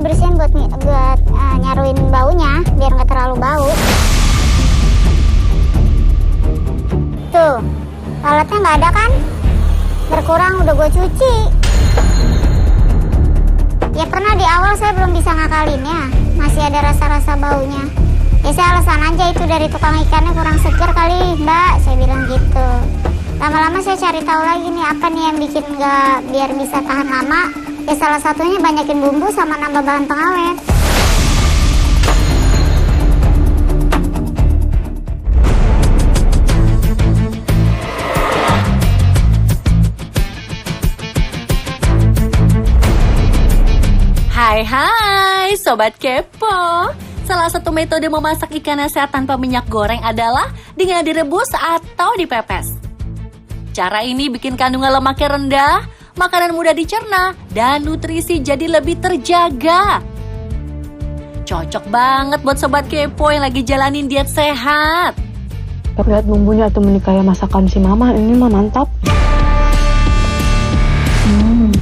dibersihin buat nyaruin baunya biar nggak terlalu bau. Tuh, lalatnya nggak ada kan? Berkurang, udah gue cuci. Ya pernah di awal saya belum bisa ngakalinnya, masih ada rasa-rasa baunya. Ya saya alasan aja itu dari tukang ikannya kurang seger kali mbak, saya bilang gitu. Lama-lama saya cari tahu lagi nih apa nih yang bikin nggak biar bisa tahan lama. Ya salah satunya banyakin bumbu sama nambah bahan pengawet. Hai Sobat Kepo. Salah satu metode memasak ikan sehat tanpa minyak goreng adalah dengan direbus atau dipepes. Cara ini bikin kandungan lemaknya rendah, makanan mudah dicerna, dan nutrisi jadi lebih terjaga. Cocok banget buat Sobat Kepo yang lagi jalanin diet sehat. Lihat bumbunya atau kayak masakan si mama, ini mah mantap.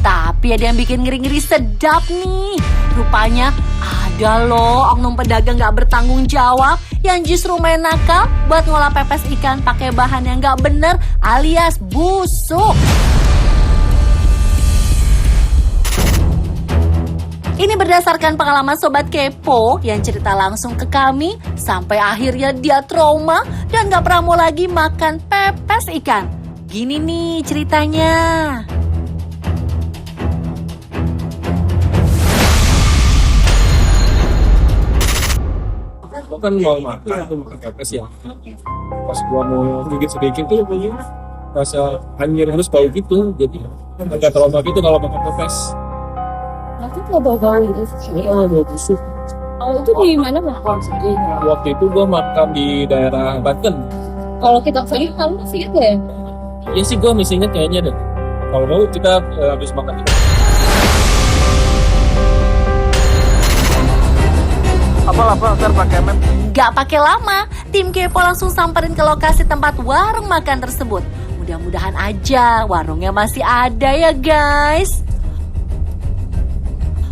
Tapi ada yang bikin ngeri-ngeri sedap nih. Rupanya ada loh oknum pedagang gak bertanggung jawab yang justru main nakal buat ngolah pepes ikan pakai bahan yang gak bener alias busuk. Ini berdasarkan pengalaman Sobat Kepo yang cerita langsung ke kami sampai akhirnya dia trauma dan gak pernah mau lagi makan pepes ikan. Gini nih ceritanya. Gua kan mau makan pepes ya. Pas gua mau gigit sedikit tuh rasa anjir harus bau gitu, jadi agak trauma gitu kalau makan pepes. Nanti nggak bau-bau gitu? Iya, bau busuk. Oh, itu di mana Bang? Waktu itu gua makan di daerah Banten. Kalau kita kesini, kamu masih ingat ya? Iya sih gua masih inget kayaknya deh. Kalau mau kita habis makan itu. Apa ntar pakai map. Gak pakai lama, tim Kepo langsung samperin ke lokasi tempat warung makan tersebut. Mudah-mudahan aja warungnya masih ada ya guys.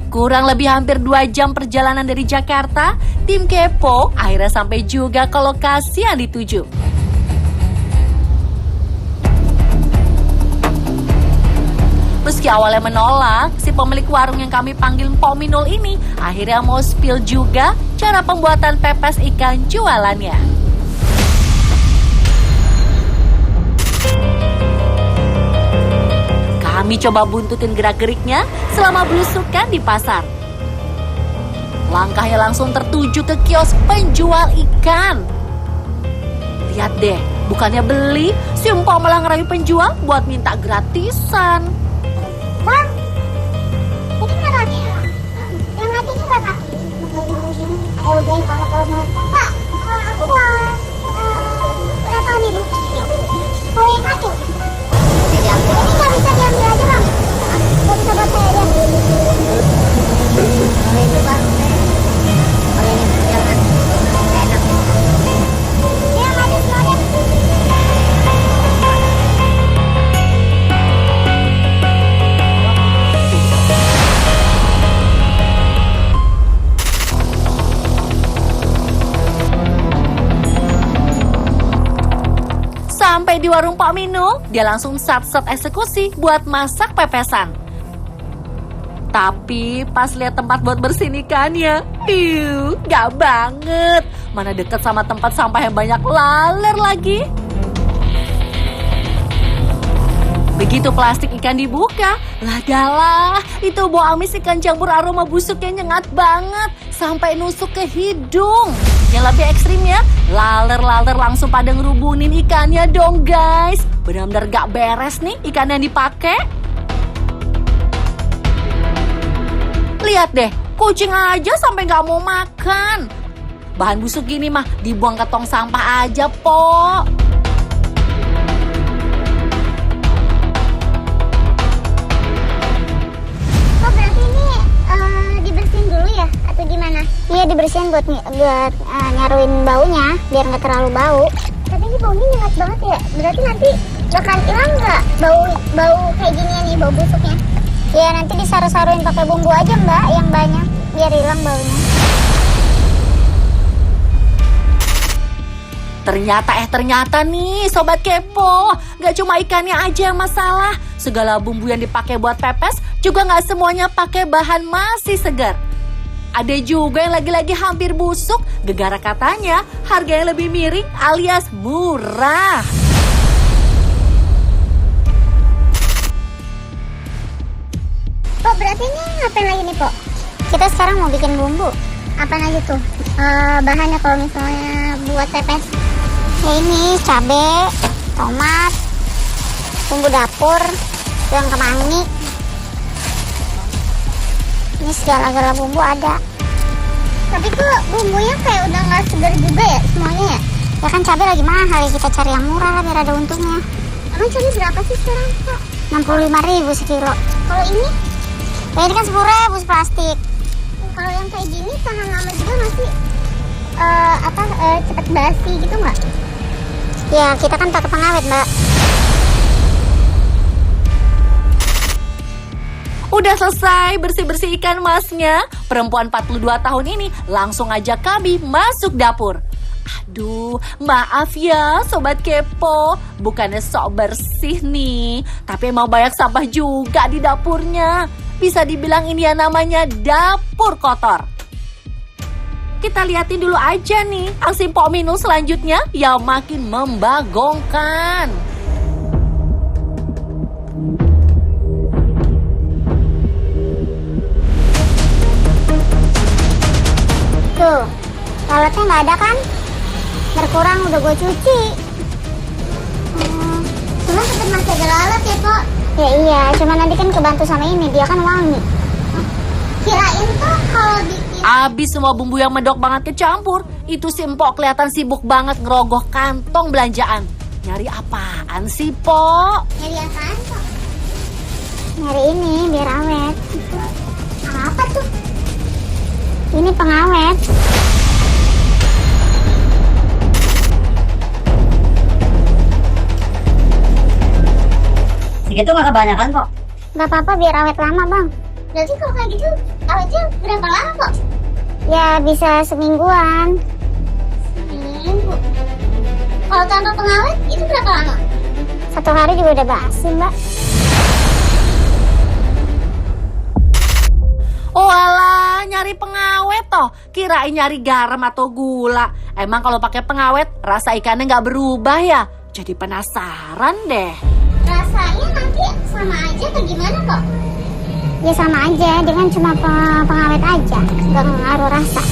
Kurang lebih hampir 2 jam perjalanan dari Jakarta, tim Kepo akhirnya sampai juga ke lokasi yang dituju. Meski awalnya menolak, si pemilik warung yang kami panggil Mpok Minul ini akhirnya mau spill juga cara pembuatan pepes ikan jualannya. Kami coba buntutin gerak-geriknya selama belusukan di pasar. Langkahnya langsung tertuju ke kios penjual ikan. Lihat deh, bukannya beli, si Mpok malah ngerayu penjual buat minta gratisan. Bang, ini kakaknya. Yang hatinya kakak. Udah kalau mau. Pak, aku berapa nih bu? Mau yang satu? Ini nggak bisa diambil aja bang. Nggak bisa buat saya aja. Kalau itu bang, kalau ini jangan enak. Yang habis mau deh. Sampai di warung Pak Minul, dia langsung sat-sat eksekusi buat masak pepesan. Tapi pas lihat tempat buat bersihin ikannya, gak banget. Mana deket sama tempat sampah yang banyak laler lagi. Begitu plastik ikan dibuka, lah dalah, itu bau amis ikan jamur aroma busuknya nyengat banget sampai nusuk ke hidung. Yang lebih ekstrim ya, laler-laler langsung pada ngerubunin ikannya dong guys. Benar-benar gak beres nih ikan yang dipakai. Lihat deh, kucing aja sampai gak mau makan. Bahan busuk gini mah dibuang ke tong sampah aja, Po. Oh berarti ini dibersihin dulu ya atau gimana? Iya dibersihin buat nyaruin baunya biar nggak terlalu bau. Tapi ini baunya nyengat banget ya. Berarti nanti bakalan hilang nggak bau kayak gini nih bau busuknya? Ya nanti disaru-saruin pakai bumbu aja mbak yang banyak biar hilang baunya. Ternyata nih Sobat Kepo, gak cuma ikannya aja yang masalah. Segala bumbu yang dipakai buat pepes juga gak semuanya pakai bahan masih segar. Ada juga yang lagi-lagi hampir busuk, gegara katanya harganya lebih miring alias murah. Pok, berarti ini ngapain lagi nih, Pok? Kita sekarang mau bikin bumbu. Apaan aja tuh? Bahannya kalau misalnya buat pepes. Ya ini cabai, tomat, bumbu dapur, bawang kemangi. Ini segala-gala bumbu ada. Tapi kok bumbunya kayak udah nggak segar juga ya semuanya ya? Ya kan cabai lagi mahal ya, kita cari yang murah lah biar ada untungnya. Emang cabai berapa sih sekarang, Pak? 65.000 sekilo. Kalau ini? Ya ini kan 10.000 plastik. Kalau yang kayak gini tahan lama juga masih cepet basi gitu nggak? Ya kita kan pakai pengawet, Mbak. Udah selesai bersih-bersih ikan masnya, perempuan 42 tahun ini langsung ajak kami masuk dapur. Aduh, maaf ya Sobat Kepo, bukannya sok bersih nih, tapi emang banyak sampah juga di dapurnya. Bisa dibilang ini yang namanya dapur kotor. Kita liatin dulu aja nih aksi Pok Minul selanjutnya yang makin membagongkan. Tuh, lalatnya nggak ada kan? Berkurang udah gue cuci. Cuma tetap masih ada lalat ya, Pok? Ya iya, cuma nanti kan kebantu sama ini, dia kan wangi. Kirain tuh kalau bikin... Abis semua bumbu yang medok banget kecampur, itu si Empok kelihatan sibuk banget ngerogoh kantong belanjaan. Nyari apaan sih, Pok? Nyari apaan, Pok? Nyari ini, biar awet. Apa tuh? Ini pengawet. Segitu nggak kebanyakan kok. Gak apa-apa biar awet lama, Bang. Berarti kalau kayak gitu awetnya berapa lama, Pok? Ya bisa semingguan. Seminggu? Kalau tanpa pengawet itu berapa lama? 1 hari juga udah basi, Mbak. Oh alah, nyari pengawet toh. Kirain nyari garam atau gula. Emang kalau pakai pengawet rasa ikannya nggak berubah ya? Jadi penasaran deh. Rasanya nanti sama aja atau gimana, Kok? Ya sama aja, dengan cuma pengawet aja, nggak ngaruh rasa.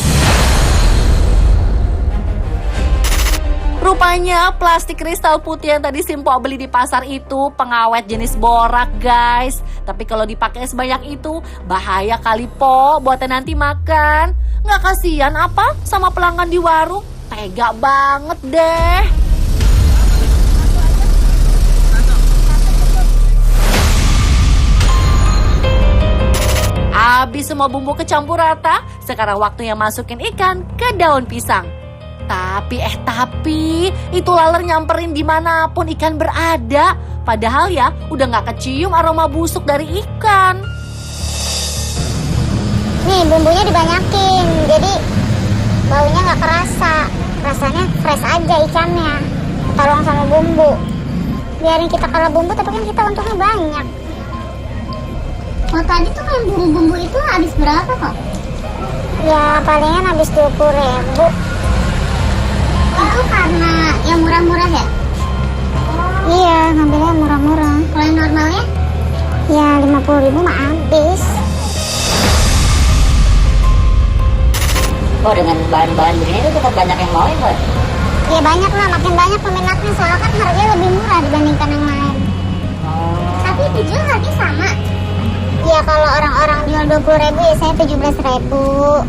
Rupanya plastik kristal putih yang tadi Simpok beli di pasar itu pengawet jenis borak, guys. Tapi kalau dipakai sebanyak itu bahaya kali, Po, buatnya nanti makan. Nggak kasihan apa sama pelanggan di warung? Tega banget deh. Habis semua bumbu kecampur rata, sekarang waktunya masukin ikan ke daun pisang. Tapi itu laler nyamperin dimanapun ikan berada. Padahal ya udah gak kecium aroma busuk dari ikan. Nih bumbunya dibanyakin, jadi baunya gak kerasa. Rasanya fresh aja ikannya, tolong sama bumbu. Biarin kita kalah bumbu tapi kan kita untungnya banyak. Oh tadi tuh yang bumbu-bumbu itu habis berapa kok? Ya palingan habis 20.000. Itu karena yang murah-murah ya? Iya, ngambilnya murah-murah. Kalau yang normalnya? Ya 50.000 mah habis. Oh dengan bahan-bahan begini itu tetap banyak yang mau ya, Mbak? Ya banyak lah, makin banyak peminatnya. Soalnya kan harganya lebih murah dibandingkan yang lain. Tapi dijual harganya sama? Ya kalau orang-orang jual 20.000 ya saya 17.000.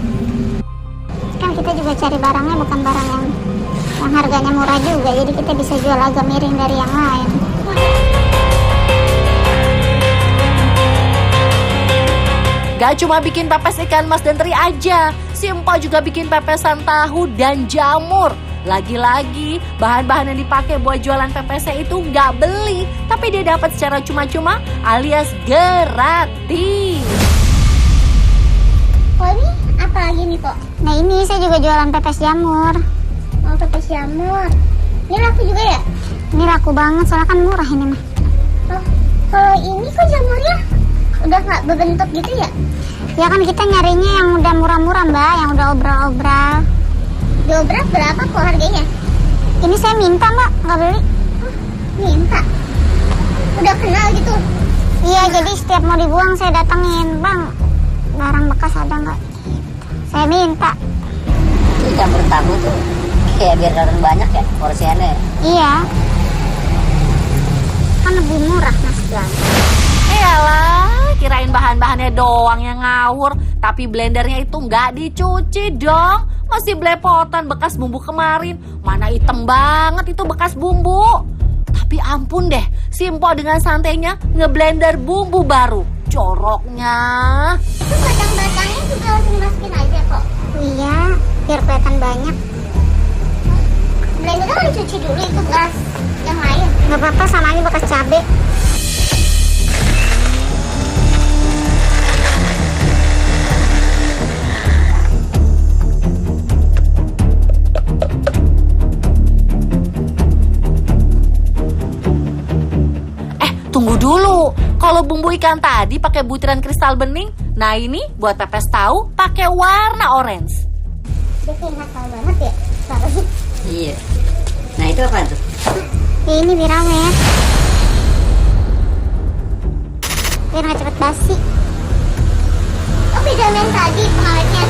Kan kita juga cari barangnya bukan barang yang harganya murah juga, jadi kita bisa jual agak miring dari yang lain. Gak cuma bikin pepes ikan mas dan teri aja, Simpok juga bikin pepesan tahu dan jamur. Lagi-lagi bahan-bahan yang dipakai buat jualan pepesnya itu gak beli, tapi dia dapat secara cuma-cuma alias gratis. Oh ini apa lagi nih, Kok? Nah, ini saya juga jualan pepes jamur. Oh, pepes jamur. Ini laku juga ya? Ini laku banget, soalnya kan murah ini mah. Oh, kalau ini kok jamurnya udah nggak berbentuk gitu ya? Ya kan kita nyarinya yang udah murah-murah, Mbak, yang udah obral-obral. Diobral berapa kok harganya? Ini saya minta, Mbak, nggak beli. Oh, minta? Udah kenal gitu? Iya, jadi setiap mau dibuang saya datengin, Bang, barang bekas ada nggak? Saya minta. Itu campur tahu tuh kayak biar kelihatan banyak ya porsiannya. Iya. Kan lebih murah, Mas Bang. Iyalah, kirain bahan-bahannya doang yang ngawur, tapi blendernya itu nggak dicuci dong. Masih belepotan bekas bumbu kemarin. Mana hitam banget itu bekas bumbu. Tapi ampun deh, Simpo dengan santainya ngeblender bumbu baru. Coroknya. Itu batang-batangnya juga langsung dimasukin aja kok. Iya, biar kelihatan banyak. Blendernya kan dicuci dulu itu bekas yang lain. Nggak apa-apa, sama aja bekas cabai. Tunggu dulu, kalau bumbu ikan tadi pakai butiran kristal bening, nah ini buat pepes tahu pakai warna orange. Dia kayak nggak tahu banget ya, baru. Iya. Nah itu apa tuh? Ini biar awet. Biar nggak cepet basi. Oh, beda sama yang tadi pengawetnya?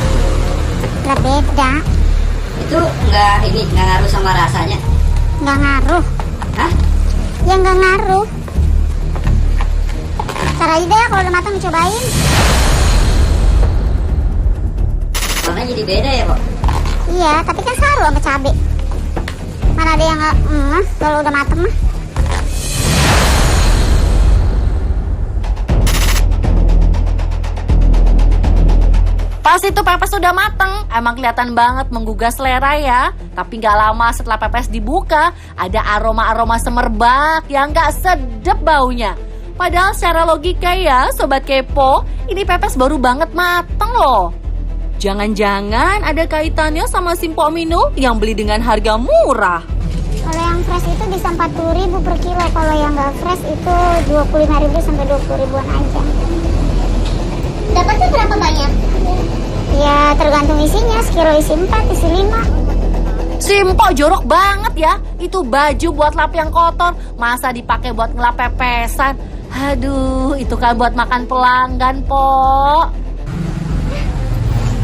Nggak beda. Itu nggak ngaruh sama rasanya? Nggak ngaruh. Hah? Ya nggak ngaruh. Ntar aja deh kalau udah matang dicobain. Warnanya jadi beda ya, Kok? Iya, tapi kan saru sama cabai. Mana ada yang nggak kalau udah mateng mah. Pas itu pepes udah mateng, emang kelihatan banget menggugah selera ya. Tapi nggak lama setelah pepes dibuka, ada aroma-aroma semerbak yang nggak sedep baunya. Padahal secara logika ya, Sobat Kepo, ini pepes baru banget mateng loh. Jangan-jangan ada kaitannya sama Simpo Mino yang beli dengan harga murah. Kalau yang fresh itu bisa 40.000 per kilo. Kalau yang nggak fresh itu 25.000 sampai 20.000-an aja. Dapatnya berapa banyak? Ya tergantung isinya, sekilo isi 4, isi 5. Simpo jorok banget ya. Itu baju buat lap yang kotor, masa dipakai buat ngelap pepesan? Aduh, itu kan buat makan pelanggan, Po.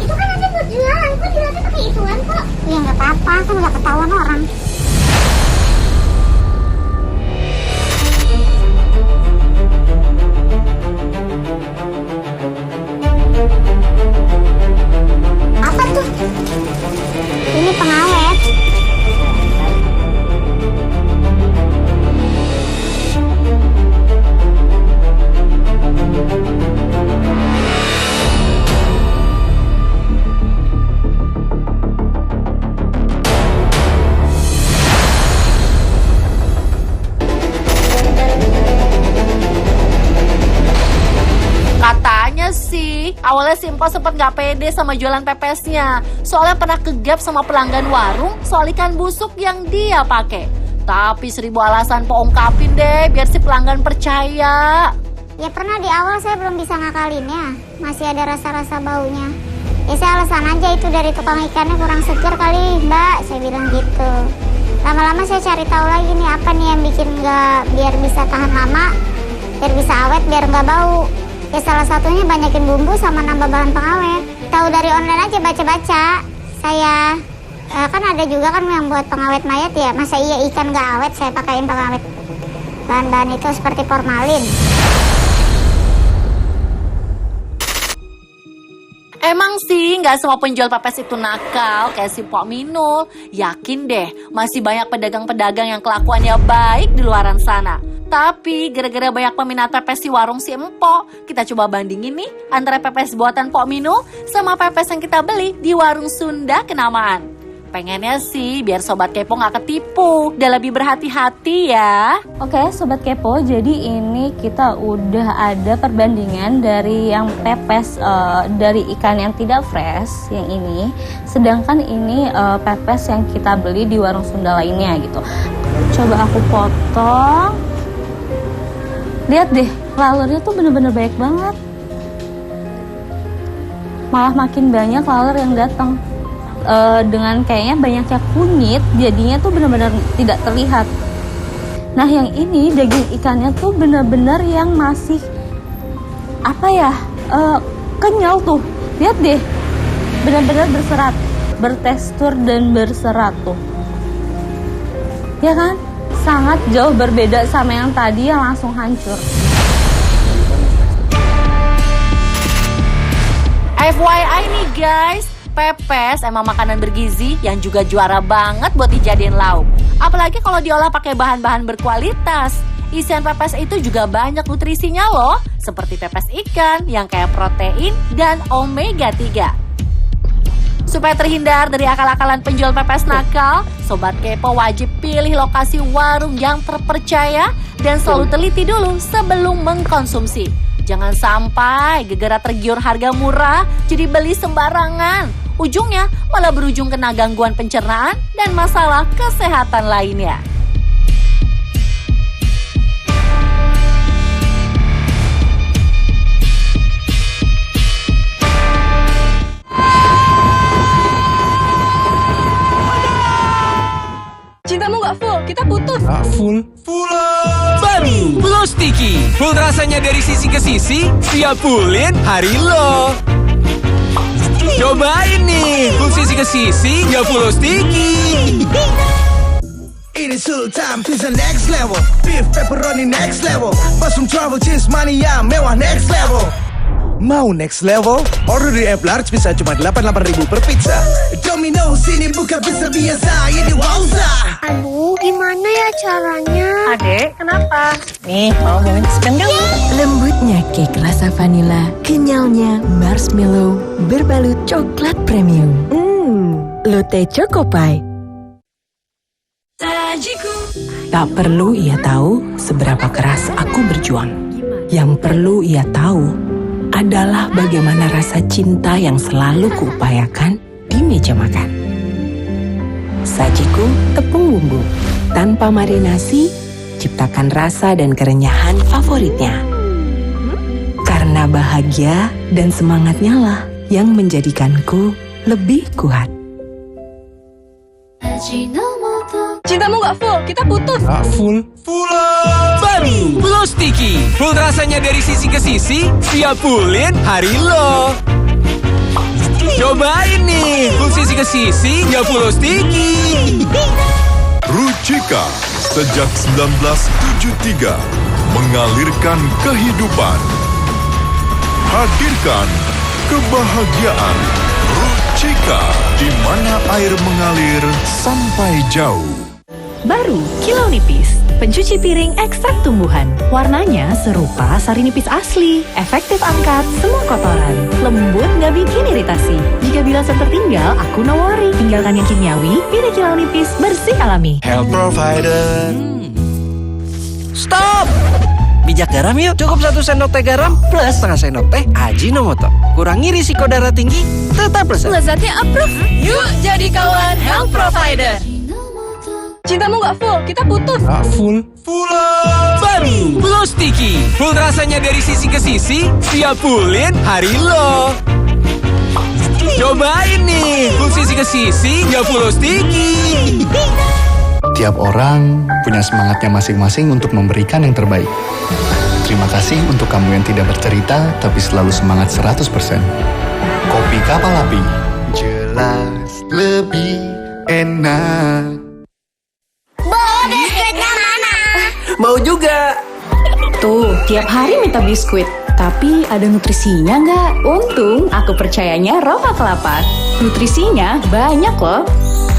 Itu kan nanti buat jualan, kok jualannya pakai ituan kok? Ya nggak apa-apa, kan nggak ketahuan orang. Apa tuh? Ini pengawet. Katanya sih, awalnya Simpo sempat nggak pede sama jualan pepesnya. Soalnya pernah kegap sama pelanggan warung soal ikan busuk yang dia pakai. Tapi 1000 alasan Po ungkapin deh biar si pelanggan percaya. Ya pernah di awal saya belum bisa ngakalinnya, masih ada rasa-rasa baunya. Ya saya alasan aja itu dari tukang ikannya kurang seger kali, Mbak, saya bilang gitu. Lama-lama saya cari tahu lagi nih apa nih yang bikin nggak, biar bisa tahan lama, biar bisa awet, biar nggak bau. Ya salah satunya banyakin bumbu sama nambah bahan pengawet. Tahu dari online aja, baca-baca. Saya kan ada juga kan yang buat pengawet mayat ya. Masa iya ikan nggak awet saya pakaiin pengawet. Bahan-bahan itu seperti formalin. Emang sih nggak semua penjual pepes itu nakal kayak si Pok Minul. Yakin deh masih banyak pedagang-pedagang yang kelakuannya baik di luaran sana. Tapi gara-gara banyak peminat pepes di warung si Empok, kita coba bandingin nih antara pepes buatan Pok Minul sama pepes yang kita beli di warung Sunda Kenamaan. Pengennya sih biar Sobat Kepo nggak ketipu dan lebih berhati-hati ya. Oke, Sobat Kepo, jadi ini kita udah ada perbandingan dari yang pepes dari ikan yang tidak fresh, yang ini. Sedangkan ini pepes yang kita beli di warung Sunda lainnya gitu. Coba aku potong. Lihat deh, lalernya tuh bener-bener baik banget. Malah makin banyak laler yang datang. Dengan kayaknya banyaknya kunyit, jadinya tuh benar-benar tidak terlihat. Nah yang ini daging ikannya tuh benar-benar yang masih kenyal tuh. Lihat deh, benar-benar berserat, bertekstur dan berserat tuh. Ya kan? Sangat jauh berbeda sama yang tadi yang langsung hancur. FYI nih guys, pepes emang makanan bergizi yang juga juara banget buat dijadiin lauk. Apalagi kalau diolah pakai bahan-bahan berkualitas. Isian pepes itu juga banyak nutrisinya loh, seperti pepes ikan yang kayak protein dan omega 3. Supaya terhindar dari akal-akalan penjual pepes nakal, Sobat Kepo wajib pilih lokasi warung yang terpercaya dan selalu teliti dulu sebelum mengkonsumsi. Jangan sampai gegara tergiur harga murah jadi beli sembarangan. Ujungnya malah berujung kena gangguan pencernaan dan masalah kesehatan lainnya. Cintamu gak full, kita putus. Full baru Full Sticky, full rasanya dari sisi ke sisi, siap fullin hari lo. Cobain nih, full sisi ke sisi, ya Full Sticky. It is full time to the next level. Beef pepperoni next level. Mushroom truffle cheese mania mewah next level. Mau next level? Order di app large bisa cuma 88.000 per pizza. Domino's ini bukan pizza biasa, ini wowza. Aduh, gimana ya caranya? Adek, kenapa? Nih, mau bawain kesukaan kamu. Lembutnya cake rasa vanila, kenyalnya marshmallow, berbalut coklat premium. Lotte Choco Pie. Tak perlu ia tahu seberapa keras aku berjuang. Yang perlu ia tahu adalah bagaimana rasa cinta yang selalu kuupayakan di meja makan. Sajiku tepung bumbu, tanpa marinasi, ciptakan rasa dan kerenyahan favoritnya. Karena bahagia dan semangatnya lah yang menjadikanku lebih kuat. Cintamu gak full, kita putus. Full baru Full Sticky, full rasanya dari sisi ke sisi, siap fullin hari lo. Cobain nih, full sisi ke sisi, ya Full Sticky. Rucika sejak 1973 mengalirkan kehidupan, hadirkan kebahagiaan. Rucika, di mana air mengalir sampai jauh. Baru Kilau Nipis, pencuci piring ekstrak tumbuhan. Warnanya serupa sari nipis asli. Efektif angkat semua kotoran. Lembut nggak bikin iritasi. Jika bilasan tertinggal, aku no worry. Tinggalkan yang kimiawi, pilih Kilau Nipis bersih alami. Health provider. Stop! Bijak garam yuk. Cukup 1 sendok teh garam plus setengah sendok teh Ajinomoto. Kurangi risiko darah tinggi, tetap lezat. Lezatnya approve. Yuk jadi kawan health provider. Cintamu gak full, kita putus. Full baru Full Sticky, full rasanya dari sisi ke sisi, siap fullin hari lo. Cobain nih, full sisi ke sisi, ya Full Sticky. Tiap orang punya semangatnya masing-masing untuk memberikan yang terbaik. Terima kasih untuk kamu yang tidak bercerita, tapi selalu semangat 100%. Kopi Kapal Api. Jelas lebih enak. Biskuitnya mana? Mau juga. Tuh, tiap hari minta biskuit. Tapi ada nutrisinya nggak? Untung aku percayanya Roma Kelapa. Nutrisinya banyak loh.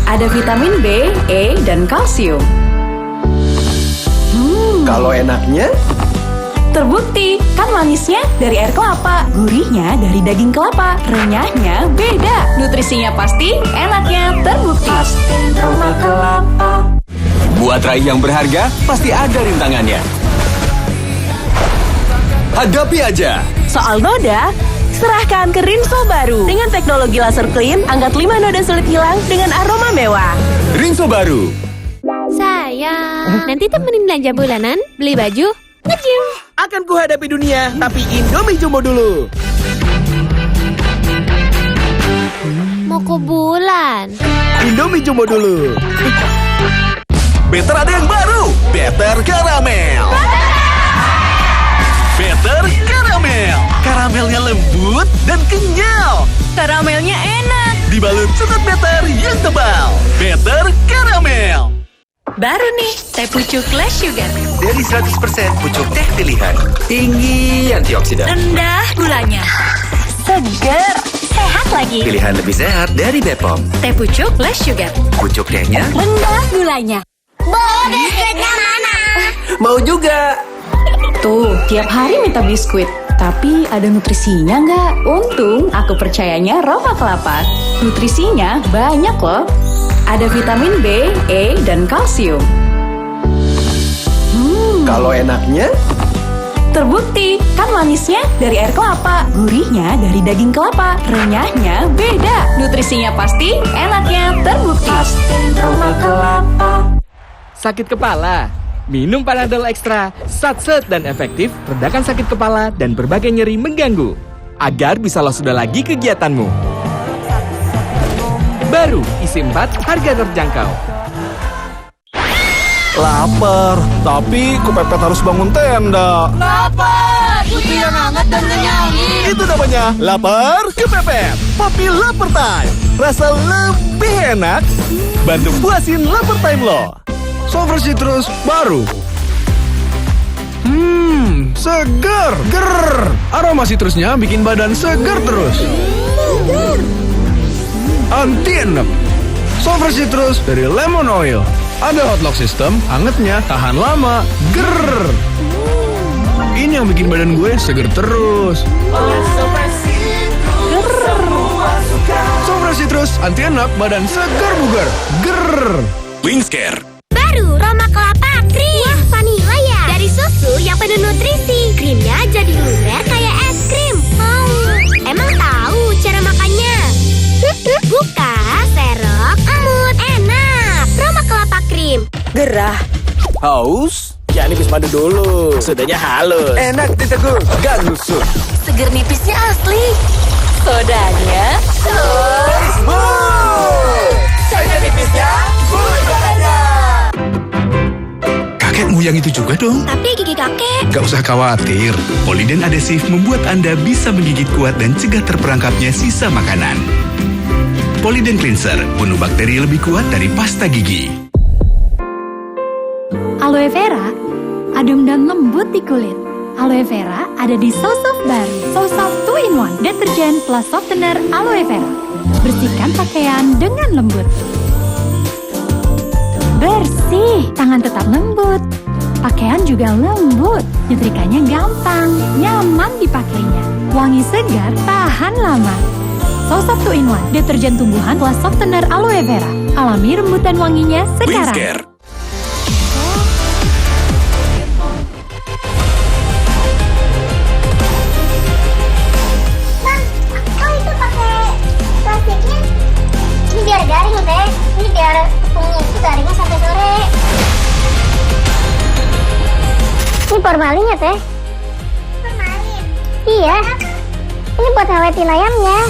Ada vitamin B, E, dan kalsium. Kalau enaknya, Terbukti, kan manisnya dari air kelapa, gurihnya dari daging kelapa, renyahnya beda. Nutrisinya pasti, enaknya terbukti. Aroma kelapa. Buat raih yang berharga, pasti ada rintangannya. Hadapi aja. Soal noda, serahkan ke Rinso baru. Dengan teknologi laser clean, angkat 5 noda sulit hilang dengan aroma mewah. Rinso baru. Sayang, nanti temenin belanja bulanan, beli baju, nge-gym. Akan kuhadapi dunia, tapi Indomie Jumbo dulu. Mau ke bulan. Indomie Jumbo dulu. Better ada yang baru. Better Karamel. Better Karamel. Karamelnya lembut dan kenyal. Karamelnya enak. Dibalut coklat better yang tebal. Better Karamel. Baru nih, teh pucuk less sugar. Dari 100% pucuk teh pilihan. Tinggi antioksidan. Rendah gulanya. Seger, sehat lagi. Pilihan lebih sehat dari Bepom. Teh pucuk less sugar. Pucuk tehnya rendah gulanya. Bawa biskuitnya mana? mau juga. Tuh, tiap hari minta biskuit. Tapi ada nutrisinya nggak? Untung aku percayanya Roma Kelapa. Nutrisinya banyak loh. Ada vitamin B, E, dan kalsium. Kalau enaknya? Terbukti, kan manisnya dari air kelapa, gurihnya dari daging kelapa, renyahnya beda. Nutrisinya pasti, enaknya terbukti. Roma Kelapa. Sakit kepala? Minum Panadol Extra, satset dan efektif, redakan sakit kepala dan berbagai nyeri mengganggu. Agar bisa lo sudah lagi kegiatanmu. Baru, isi 4, harga terjangkau. Lapar, tapi kepepet harus bangun tenda. Lapar, butuh yang hangat dan menyanyi. Itu namanya lapar kepepet. Papi Lapar Time. Rasa lebih enak, bantu puasin lapar time lo. Sover Citrus baru. Segar, ger. Aroma citrusnya bikin badan segar terus. Anti enek. Sover Citrus dari lemon oil. Ada hot lock system, hangatnya tahan lama. Ger. Ini yang bikin badan gue segar terus. Sover Citrus anti enek, badan segar bugar. Ger. Wingscare. Baru Roma Kelapa Krim. Wah, vanila ya. Dari susu yang penuh nutrisi. Krimnya jadi lumer kayak es krim. Emang tahu cara makannya? Buka, serok, emut, enak. Roma Kelapa Krim. Gerah. Haus? Ya nipis madu dulu. Sudahnya halus. Enak diteguk, gak nusuk. Seger nipisnya asli. Sodanya Saya nipisnya budaya. Kakekmu yang itu juga dong. Tapi gigi kakek. Gak usah khawatir. Poliden adhesif membuat Anda bisa menggigit kuat dan cegah terperangkapnya sisa makanan. Poliden Cleanser, bunuh bakteri lebih kuat dari pasta gigi. Aloe vera, adem dan lembut di kulit. Aloe vera ada di Sosoft baru. Sosoft 2-in-1, deterjen plus softener aloe vera. Bersihkan pakaian dengan lembut. Bersih, tangan tetap lembut. Pakaian juga lembut, nyetrikanya gampang, nyaman dipakainya. Wangi segar, tahan lama. Sosoft 2-in-1, deterjen tumbuhan plus softener aloe vera. Alami rembutan wanginya sekarang. Wingscare. Biar garing teh, ini biar tepungnya itu garingnya sampai sore. Ini formalin ya teh? Formalin? Iya. Ini buat ngawetin ayamnya.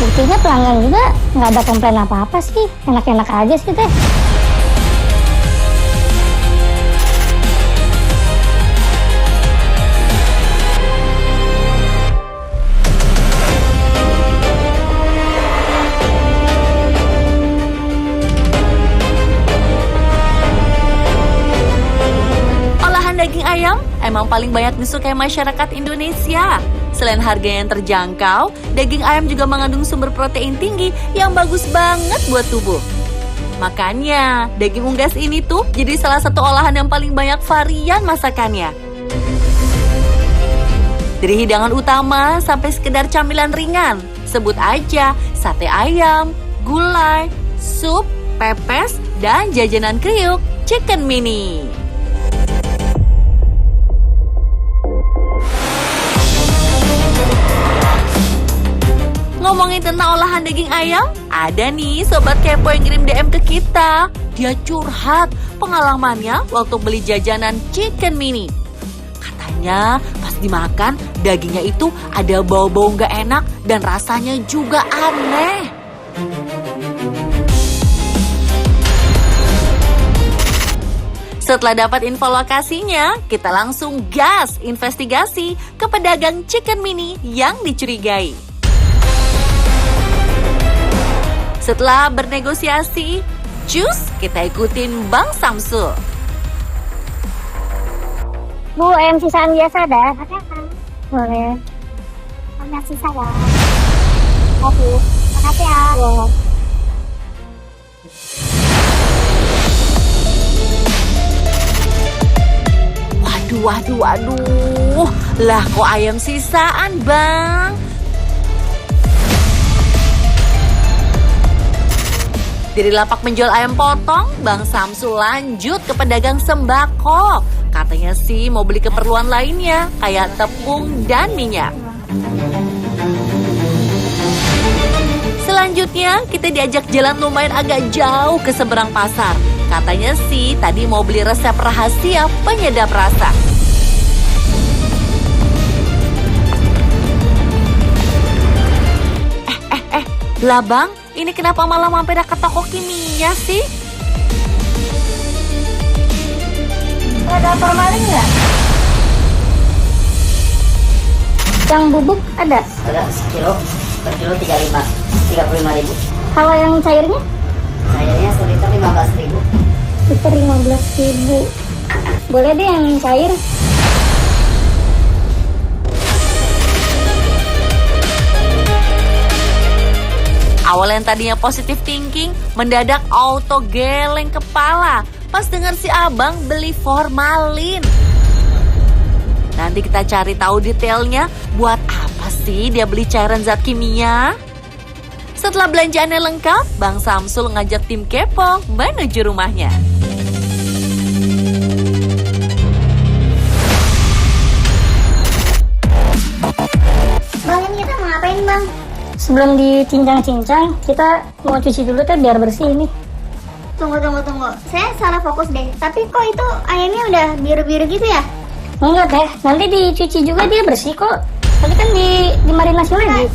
Buktinya pelanggan juga nggak ada komplain apa-apa sih, enak-enak aja sih teh. Olahan daging ayam emang paling banyak disukai masyarakat Indonesia. Selain harga yang terjangkau, daging ayam juga mengandung sumber protein tinggi yang bagus banget buat tubuh. Makanya, daging unggas ini tuh jadi salah satu olahan yang paling banyak varian masakannya. Dari hidangan utama sampai sekedar camilan ringan, sebut aja sate ayam, gulai, sup, pepes, dan jajanan kriuk, chicken mini. Ngomongin tentang olahan daging ayam, ada nih Sobat Kepo yang ngirim DM ke kita. Dia curhat pengalamannya waktu beli jajanan chicken mini. Katanya pas dimakan, dagingnya itu ada bau-bau nggak enak dan rasanya juga aneh. Setelah dapat info lokasinya, kita langsung gas investigasi ke pedagang chicken mini yang dicurigai. Setelah bernegosiasi, cus kita ikutin Bang Samsul. Bu, ayam sisaan biasa ada? Ada kan? Boleh. Ayam sisa ya. Oke, makasih ya. Waduh. Lah kok ayam sisaan, Bang? Dari lapak menjual ayam potong, Bang Samsul lanjut ke pedagang sembako. Katanya sih mau beli keperluan lainnya, kayak tepung dan minyak. Selanjutnya, kita diajak jalan lumayan agak jauh ke seberang pasar. Katanya sih tadi mau beli resep rahasia penyedap rasa. Lah Bang, ini kenapa malah mampir ke toko kimia sih? Ada formalin nggak? Yang bubuk ada? Ada sekilo, per kilo 35.000. Kalau yang cairnya? Cairnya seliter 15.000. Liter 15.000. Boleh deh yang cair. Awal yang tadinya positive thinking, mendadak auto geleng kepala pas dengar si abang beli formalin. Nanti kita cari tahu detailnya, buat apa sih dia beli cairan zat kimia? Setelah belanjaannya lengkap, Bang Samsul ngajak tim Kepo menuju rumahnya. Bang, ini kita mau ngapain Bang? Sebelum dicincang-cincang, kita mau cuci dulu teh biar bersih ini. Tunggu. Saya salah fokus deh. Tapi kok itu ayamnya udah biru-biru gitu ya? Enggak teh, nanti dicuci juga dia bersih kok. Tadi kan dimarinasi lagi.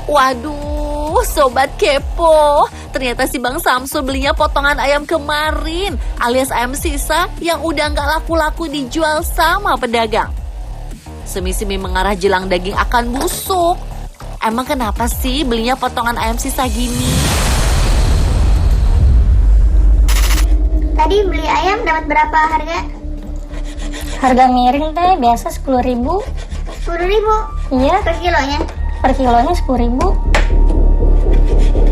Waduh, Sobat Kepo. Ternyata si Bang Samsul belinya potongan ayam kemarin, alias ayam sisa yang udah nggak laku-laku dijual sama pedagang. Semi-semi mengarah jelang daging akan busuk. Emang kenapa sih belinya potongan ayam sisa gini? Tadi beli ayam dapat berapa harga? Harga miring teh biasa 10.000. 10.000? Iya. Per kilonya? Per kilonya 10.000.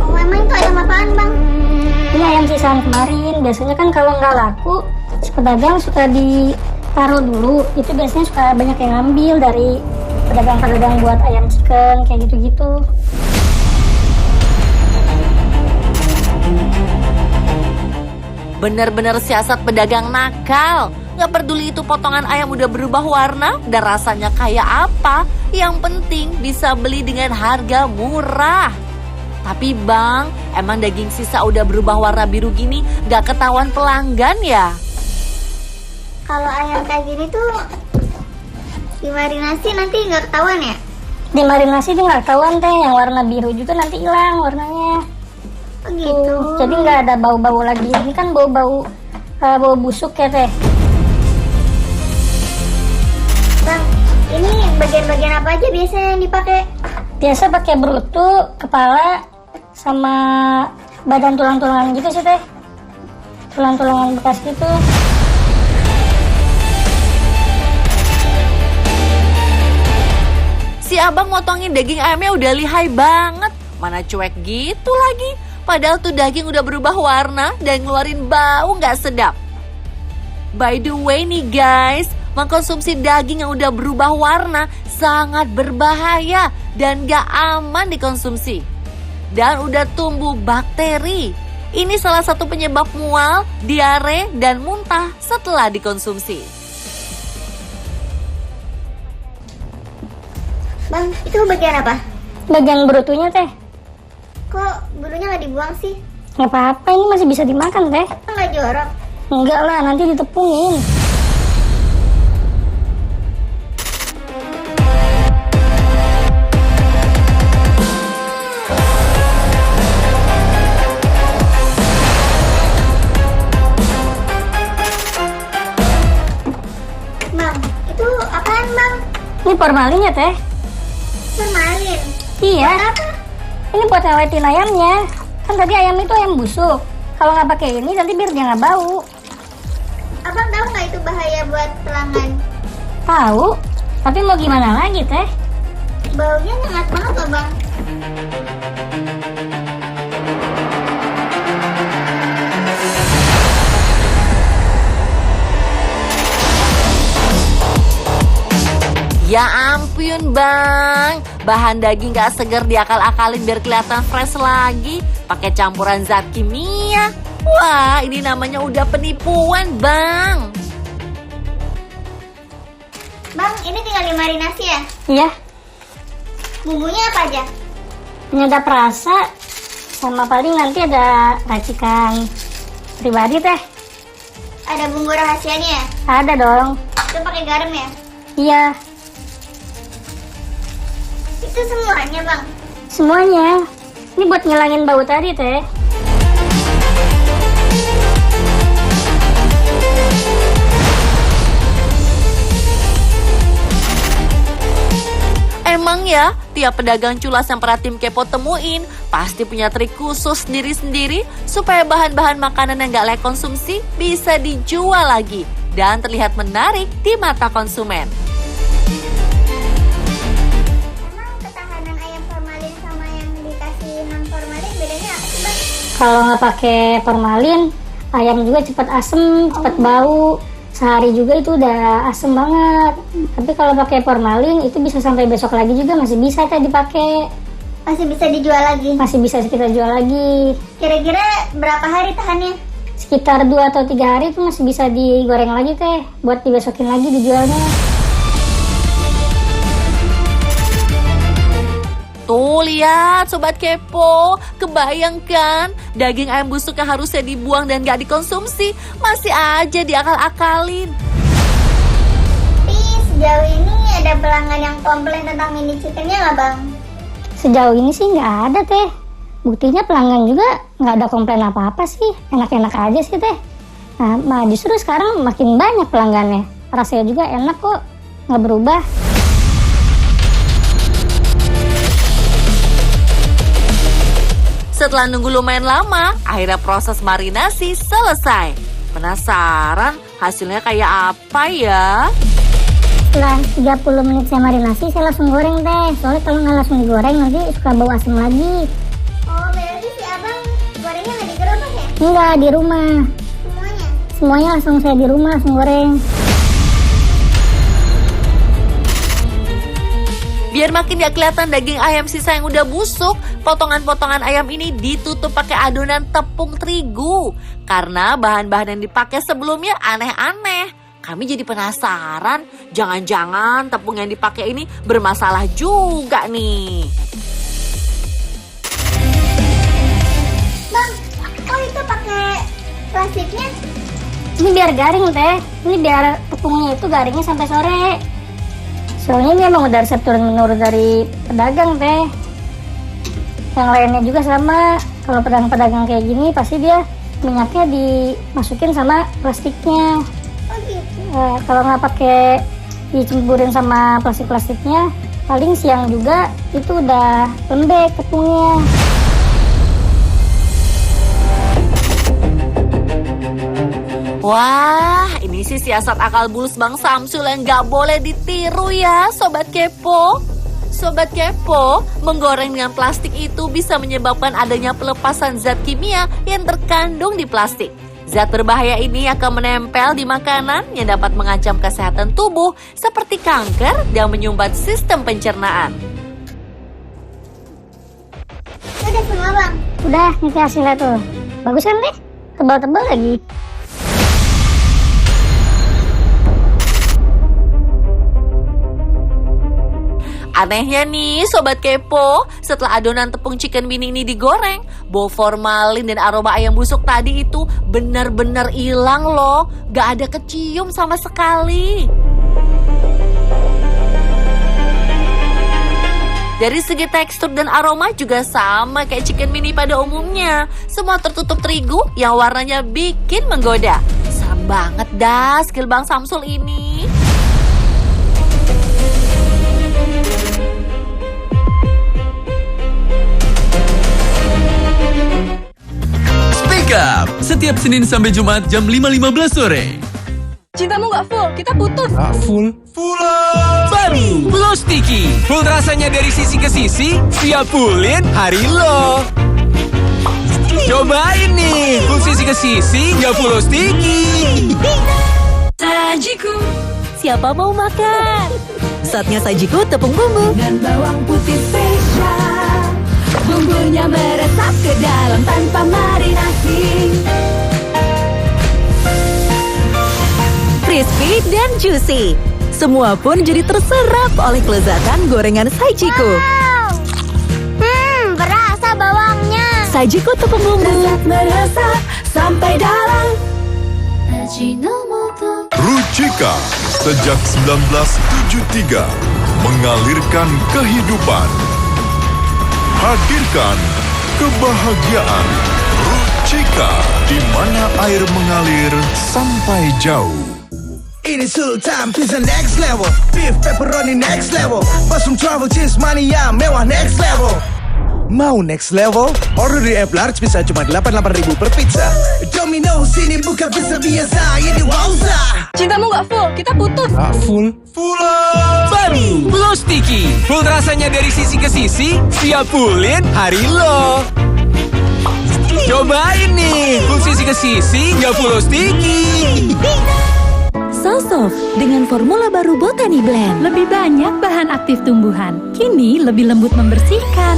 Oh, emang itu ayam apaan Bang? Ini ayam sisaan kemarin. Biasanya kan kalau nggak laku, pedagang suka ditaruh dulu. Itu biasanya suka banyak yang ngambil dari pedagang-pedagang buat ayam chicken kayak gitu-gitu. Bener-bener siasat pedagang nakal. Nggak peduli itu potongan ayam udah berubah warna dan rasanya kayak apa. Yang penting bisa beli dengan harga murah. Tapi Bang, emang daging sisa udah berubah warna biru gini nggak ketahuan pelanggan ya? Kalau ayam kayak gini tuh dimarinasi nanti nggak ketahuan ya? Dimarinasi dia nggak ketahuan teh, yang warna biru juga nanti hilang warnanya. Oh gitu. Jadi nggak ada bau-bau lagi. Ini kan bau-bau bau busuk ya teh. Bang, ini bagian-bagian apa aja biasanya yang dipakai? Biasa pakai berutu, kepala, sama badan tulang-tulangan gitu sih teh. Tulang-tulangan bekas gitu. Si abang motongin daging ayamnya udah lihai banget. Mana cuek gitu lagi. Padahal tuh daging udah berubah warna dan ngeluarin bau gak sedap. By the way nih guys, mengkonsumsi daging yang udah berubah warna sangat berbahaya dan gak aman dikonsumsi. Dan udah tumbuh bakteri. Ini salah satu penyebab mual, diare, dan muntah setelah dikonsumsi. Bang, itu bagian apa? Bagian berutunya teh. Kok bulunya nggak dibuang sih? Nggak apa-apa, ini masih bisa dimakan teh. Nggak jorok? Enggak lah, nanti ditepungin. Bang, itu apaan bang? Ini formalin ya teh? Formalin? Iya. Buat apa? Ini buat ngawetin ayamnya. Kan tadi ayam itu ayam busuk. Kalau nggak pakai ini nanti biar dia nggak bau. Abang tahu nggak itu bahaya buat pelanggan? Tahu. Tapi mau gimana lagi teh? Baunya nyengat banget loh bang. Ya ampun bang, bahan daging gak segar diakal-akalin biar kelihatan fresh lagi. Pakai campuran zat kimia. Wah, ini namanya udah penipuan bang. Bang, ini tinggal dimarinasi ya? Iya. Bumbunya apa aja? Penyedap rasa, sama paling nanti ada racikan pribadi teh. Ada bumbu rahasianya ya? Ada dong. Itu pakai garam ya? Iya. Itu semuanya bang? Semuanya. Ini buat ngilangin bau tadi teh. Emang ya, tiap pedagang culas yang pernah tim Kepo temuin pasti punya trik khusus sendiri-sendiri supaya bahan-bahan makanan yang gak layak konsumsi bisa dijual lagi dan terlihat menarik di mata konsumen. Emang ketahanan ayam formalin sama yang dikasih non formalin bedanya apa sih bang? Kalau nggak pakai formalin, ayam juga cepat asem, cepat bau. Sehari juga itu udah asem banget. Tapi kalau pakai formalin itu bisa sampai besok lagi juga masih bisa teh dipakai. Masih bisa dijual lagi? Masih bisa kita jual lagi. Kira-kira berapa hari tahannya? Sekitar 2 atau 3 hari itu masih bisa digoreng lagi teh, buat dibesokin lagi dijualnya. Tuh lihat Sobat Kepo, kebayangkan daging ayam busuk yang harusnya dibuang dan gak dikonsumsi masih aja diakal-akalin. Tapi sejauh ini ada pelanggan yang komplain tentang mini chickennya nggak bang? Sejauh ini sih nggak ada teh. Buktinya pelanggan juga nggak ada komplain apa-apa sih, enak-enak aja sih teh. Nah justru sekarang makin banyak pelanggannya. Rasanya juga enak kok, nggak berubah. Setelah nunggu lumayan lama, akhirnya proses marinasi selesai. Penasaran hasilnya kayak apa ya? Setelah 30 menit saya marinasi, saya langsung goreng teh. Soalnya kalau nggak langsung digoreng nanti suka bau asam lagi. Oh berarti si abang gorengnya nggak di gerobak ya? Enggak, di rumah. Semuanya? Semuanya langsung saya di rumah, langsung goreng. Biar makin gak kelihatan daging ayam sisa yang udah busuk, potongan-potongan ayam ini ditutup pakai adonan tepung terigu. Karena bahan-bahan yang dipakai sebelumnya aneh-aneh. Kami jadi penasaran, jangan-jangan tepung yang dipakai ini bermasalah juga nih. Bang, kok itu pakai plastiknya? Ini biar garing teh. Ini biar tepungnya itu garingnya sampai sore. Soalnya ini emang udah resep turun-menurun dari pedagang teh. Yang lainnya juga sama. Kalau pedagang-pedagang kayak gini pasti dia minyaknya dimasukin sama plastiknya. Oh gitu. Kalau nggak pakai dicemburin sama plastik-plastiknya, paling siang juga itu udah lembek tepungnya. Wah, ini sih siasat akal bulus Bang Samsul yang gak boleh ditiru ya Sobat Kepo. Sobat Kepo, menggoreng dengan plastik itu bisa menyebabkan adanya pelepasan zat kimia yang terkandung di plastik. Zat berbahaya ini akan menempel di makanan yang dapat mengancam kesehatan tubuh seperti kanker dan menyumbat sistem pencernaan. Udah semua bang? Udah, ini hasilnya tuh. Bagus kan deh? Tebal-tebal lagi. Anehnya nih Sobat Kepo, setelah adonan tepung chicken beanie ini digoreng, bau formalin dan aroma ayam busuk tadi itu benar-benar hilang loh. Gak ada kecium sama sekali. Dari segi tekstur dan aroma juga sama kayak chicken beanie pada umumnya. Semua tertutup terigu yang warnanya bikin menggoda. Serem banget dah skill Bang Samsul ini. Speak Up, setiap Senin sampai Jumat jam 5.15 sore. Cintamu gak full, kita putus. Full. Baru Blow Sticky, full rasanya dari sisi ke sisi, siap fullin hari lo. Cobain nih, full sisi ke sisi, nggak full sticky. Sajiku. Siapa mau makan? Saatnya sajiku tepung bumbu Dan bawang putih spesial. Bumbunya meresap ke dalam tanpa marinasi. crispy dan juicy. Semua pun jadi terserap oleh kelezatan gorengan Sajiku. Berasa bawangnya. Sajiku tepung bumbu. Meresap sampai dalam. Ruchika sejak 1973 mengalirkan kehidupan, hadirkan kebahagiaan. Ruchika, di mana air mengalir sampai jauh. It is Sultan Pizza next level, beef pepperoni next level, mushroom truffle cheese mania mewah next level. Mau next level? Order di app large bisa cuma 88.000 per pizza. Domino's ini bukan pizza biasa, ini wowza. Cintamu gak full, kita putus. Full. Baru Blow Sticky, full rasanya dari sisi ke sisi, siap fullin hari lo. Cobain nih, full sisi ke sisi, nggak full sticky. So soft dengan formula baru Botani Blend. Lebih banyak bahan aktif tumbuhan. Kini lebih lembut membersihkan.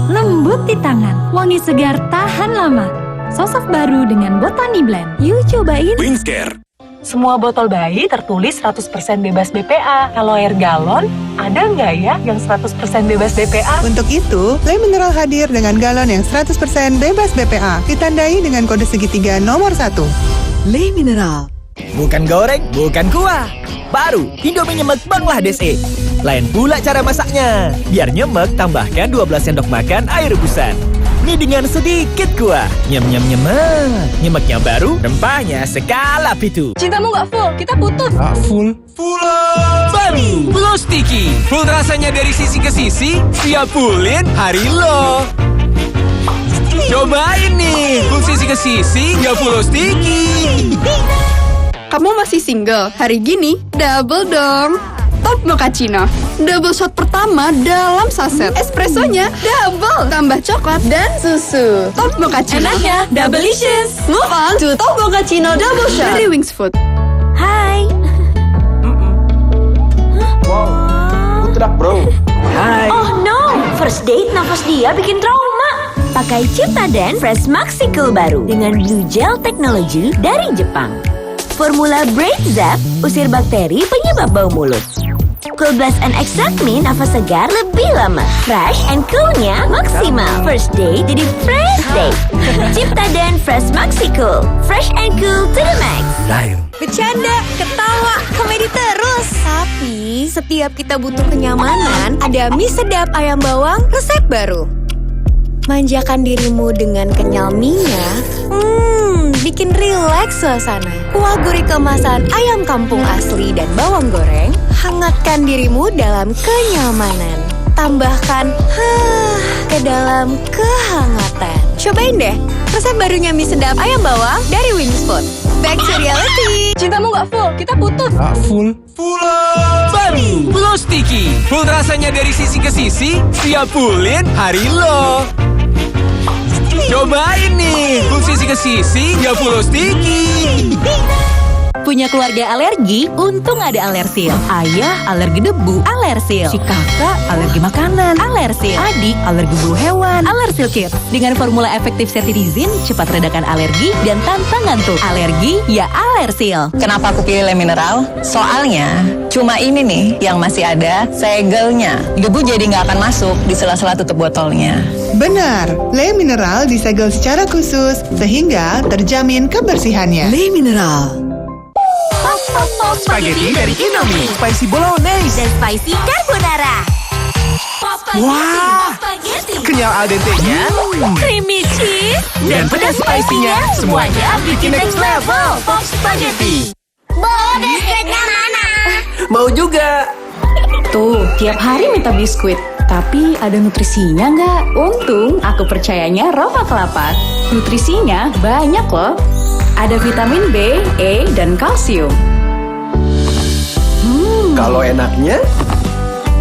Lembut di tangan, wangi segar tahan lama. Sosok baru dengan Botani Blend. Yuk cobain. Wingscare. Semua botol bayi tertulis 100% bebas BPA. Kalau air galon, ada nggak ya yang 100% bebas BPA? Untuk itu, Le Mineral hadir dengan galon yang 100% bebas BPA. Ditandai dengan kode segitiga nomor 1. Le Mineral. Bukan goreng, bukan kuah. Baru Indomie nyemek Bangladesh. Lain pula cara masaknya. Biar nyemek, tambahkan 12 sendok makan air rebusan. Mie dengan sedikit kuah. Nyem-nyem nyemek. Nyemeknya baru, rempahnya skala pitu. Cintamu gak full, kita putus. Full. Baru Blow Sticky, full rasanya dari sisi ke sisi, siap fullin hari lo. Cobain nih, full sisi ke sisi, nggak full sticky. Kamu masih single? Hari gini, double dong. Top Mochaccino. Double shot pertama dalam saset. Espressonya double. Tambah coklat dan susu. Top Mochaccino. Enaknya, double-licious. Move on to Top Mochaccino double shot. Dari Wings Food. Hai. Putra bro. Hai. Oh no, first date nafas dia bikin trauma. Pakai Ciptaden Fresh Maxi Cool baru dengan Blue Gel Technology dari Jepang. Formula Brain Zap usir bakteri penyebab bau mulut. Cool Blast and Extract Me nafas segar lebih lama. Fresh and cool-nya maksimal. First day jadi fresh day. Ciptaden Fresh Maxi Cool. Fresh and cool to the max. Bercanda, ketawa, komedi terus. Tapi setiap kita butuh kenyamanan, ada mie sedap ayam bawang resep baru. Manjakan dirimu dengan kenyal mie-nya. Bikin rileks suasana. Kuah gurih kemasan ayam kampung asli dan bawang goreng. Hangatkan dirimu dalam kenyamanan. Tambahkan ke dalam kehangatan. Cobain deh resep barunya mie sedap ayam bawang dari Wings Food. back to reality. Cintamu gak full, kita putus. Full. Baru Full Sticky. Full rasanya dari sisi ke sisi, siap fullin hari lo. Cobain nih, full sisi ke sisi, ya Full Sticky. Punya keluarga alergi? Untung ada Alersil. Ayah alergi debu, Alersil. Si kakak alergi makanan, Alersil. Adik alergi bulu hewan, Alersil Kit. Dengan formula efektif cetirizin, cepat redakan alergi dan tanpa ngantuk. Alergi ya Alersil. Kenapa aku pilih Le Mineral? Soalnya cuma ini nih yang masih ada segelnya. Debu jadi nggak akan masuk di sela-sela tutup botolnya. Benar, Le Mineral disegel secara khusus sehingga terjamin kebersihannya. Le Mineral. Spaghetti dari Indomie, spicy bolognese dan spicy carbonara. Wah, kenyal al dente-nya, Creamy cheese dan pedas spicy-nya, semuanya bikin next level. Pop Spaghetti. Bo, biskuitnya mana? Mau juga. Tuh, tiap hari minta biskuit. Tapi ada nutrisinya nggak? Untung aku percayanya Roma Kelapa. Nutrisinya banyak loh. Ada vitamin B, E, dan kalsium. Kalau enaknya?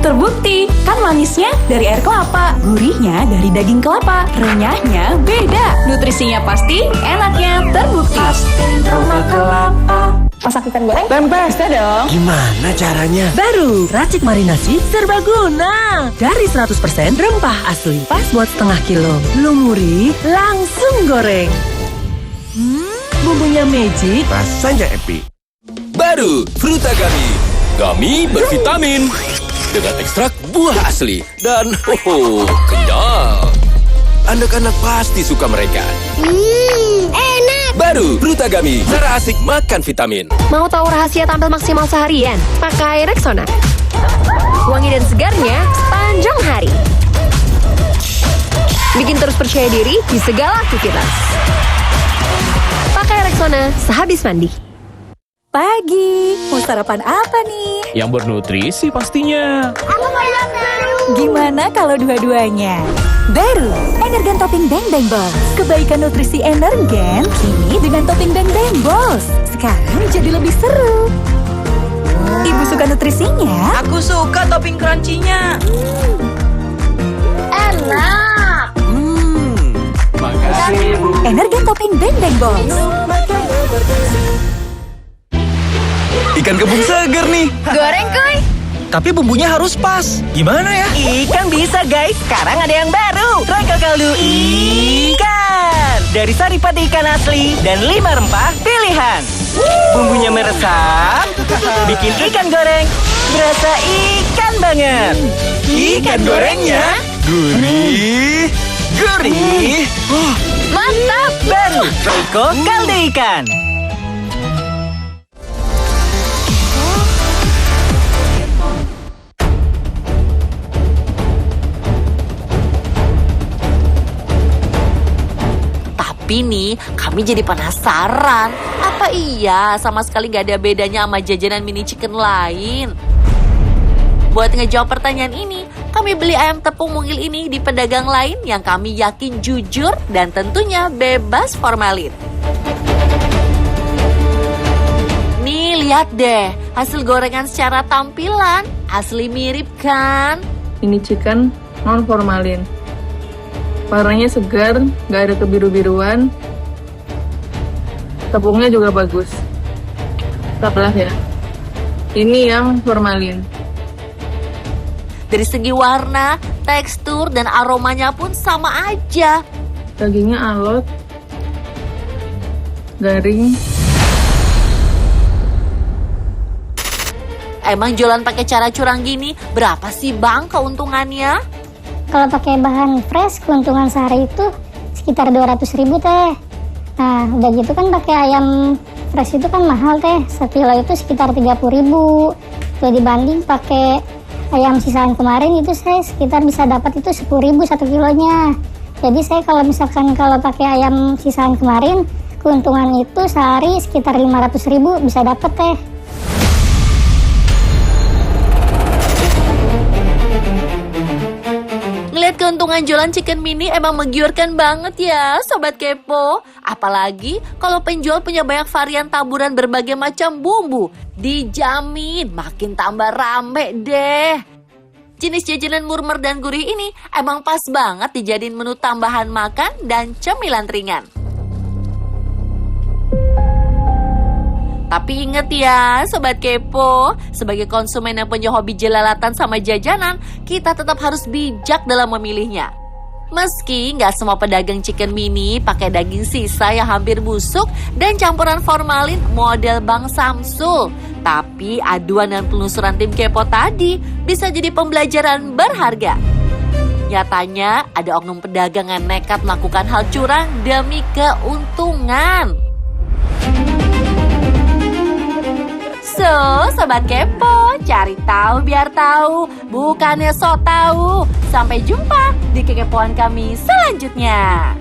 Terbukti, kan manisnya dari air kelapa, gurihnya dari daging kelapa, renyahnya beda. Nutrisinya pasti, enaknya terbukti. Roma Kelapa. Masak ikan goreng? Tempe. Bisa dong. Gimana caranya? Baru racik marinasi serbaguna. Dari 100% rempah asli. Pas buat setengah kilo. Lumuri, langsung goreng. Bumbunya magic. Rasanya epic. Baru Frutagami. Gami bervitamin dengan ekstrak buah asli dan kenyal. Anak-anak pasti suka mereka. Enak. Baru Frutagami, cara asik makan vitamin. Mau tahu rahasia tampil maksimal seharian? Pakai Rexona. Wangi dan segarnya sepanjang hari. Bikin terus percaya diri di segala aktivitas. Pakai Rexona sehabis mandi. Pagi, mau sarapan apa nih? Yang bernutrisi pastinya. Aku mau yang baru. Gimana kalau dua-duanya? Baru, Energen Topping Bang Bang Balls. Kebaikan nutrisi Energen, kini dengan topping Bang Bang Balls. Sekarang jadi lebih seru. Ibu suka nutrisinya? Aku suka topping crunchy-nya. Enak. Makasih, Bu. Energen Topping Bang Bang Balls. Ikan kembung seger nih. Goreng kuy. Tapi bumbunya harus pas. Gimana ya? Ikan bisa guys, sekarang ada yang baru. Rangka kaldu ikan. Dari saripati ikan asli dan 5 rempah pilihan. Bumbunya meresap, bikin ikan goreng berasa ikan banget. Ikan gorengnya gurih. Gurih. Mantap, baru Royco kaldu ikan. Tapi nih, kami jadi penasaran. Apa iya sama sekali gak ada bedanya sama jajanan mini chicken lain? Buat ngejawab pertanyaan ini, kami beli ayam tepung mungil ini di pedagang lain yang kami yakin jujur dan tentunya bebas formalin. Nih, lihat deh, hasil gorengan secara tampilan. Asli mirip kan? Ini chicken non formalin. Warnanya segar, nggak ada kebiru-biruan. Tepungnya juga bagus. Kita belah ya. Ini yang formalin. Dari segi warna, tekstur, dan aromanya pun sama aja. Dagingnya alot, garing. Emang jualan pakai cara curang gini, berapa sih bang keuntungannya? Kalau pakai bahan fresh, keuntungan sehari itu sekitar 200.000 teh. Nah, udah gitu kan pakai ayam fresh itu kan mahal teh. Sekilo itu sekitar 30.000. Tuh dibanding pakai ayam sisaan kemarin itu saya sekitar bisa dapat itu 10.000 1 kilonya. Jadi saya kalau misalkan kalau pakai ayam sisaan kemarin, keuntungan itu sehari sekitar 500.000 bisa dapat teh. Ngeliat Keuntungan jualan chicken mini emang menggiurkan banget ya, Sobat Kepo. Apalagi kalau penjual punya banyak varian taburan berbagai macam bumbu. Dijamin makin tambah rame deh. Jenis jajanan murmer dan gurih ini emang pas banget dijadiin menu tambahan makan dan cemilan ringan. Tapi inget ya Sobat Kepo, sebagai konsumen yang punya hobi jelalatan sama jajanan, kita tetap harus bijak dalam memilihnya. Meski nggak semua pedagang chicken mini pakai daging sisa yang hampir busuk dan campuran formalin model Bang Samsul, tapi aduan dan penelusuran tim Kepo tadi bisa jadi pembelajaran berharga. Nyatanya ada oknum pedagang yang nekat melakukan hal curang demi keuntungan. So, Sobat Kepo, cari tahu biar tahu, bukannya sok tahu. Sampai jumpa di kekepoan kami selanjutnya.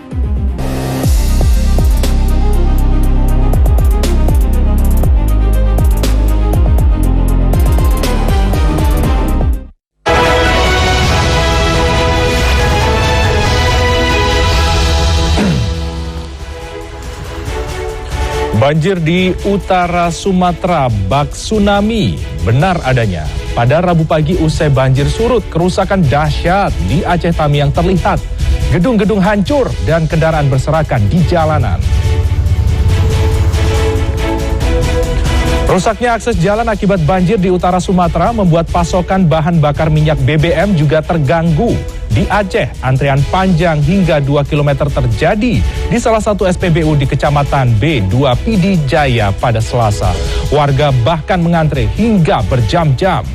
Banjir di utara Sumatera bak tsunami, benar adanya. Pada Rabu pagi usai banjir surut, kerusakan dahsyat di Aceh Tamiang terlihat. Gedung-gedung hancur dan kendaraan berserakan di jalanan. Rusaknya akses jalan akibat banjir di utara Sumatera membuat pasokan bahan bakar minyak BBM juga terganggu. Di Aceh, antrean panjang hingga 2 km terjadi di salah satu SPBU di Kecamatan B2 Pidi Jaya pada Selasa. Warga bahkan mengantre hingga berjam-jam.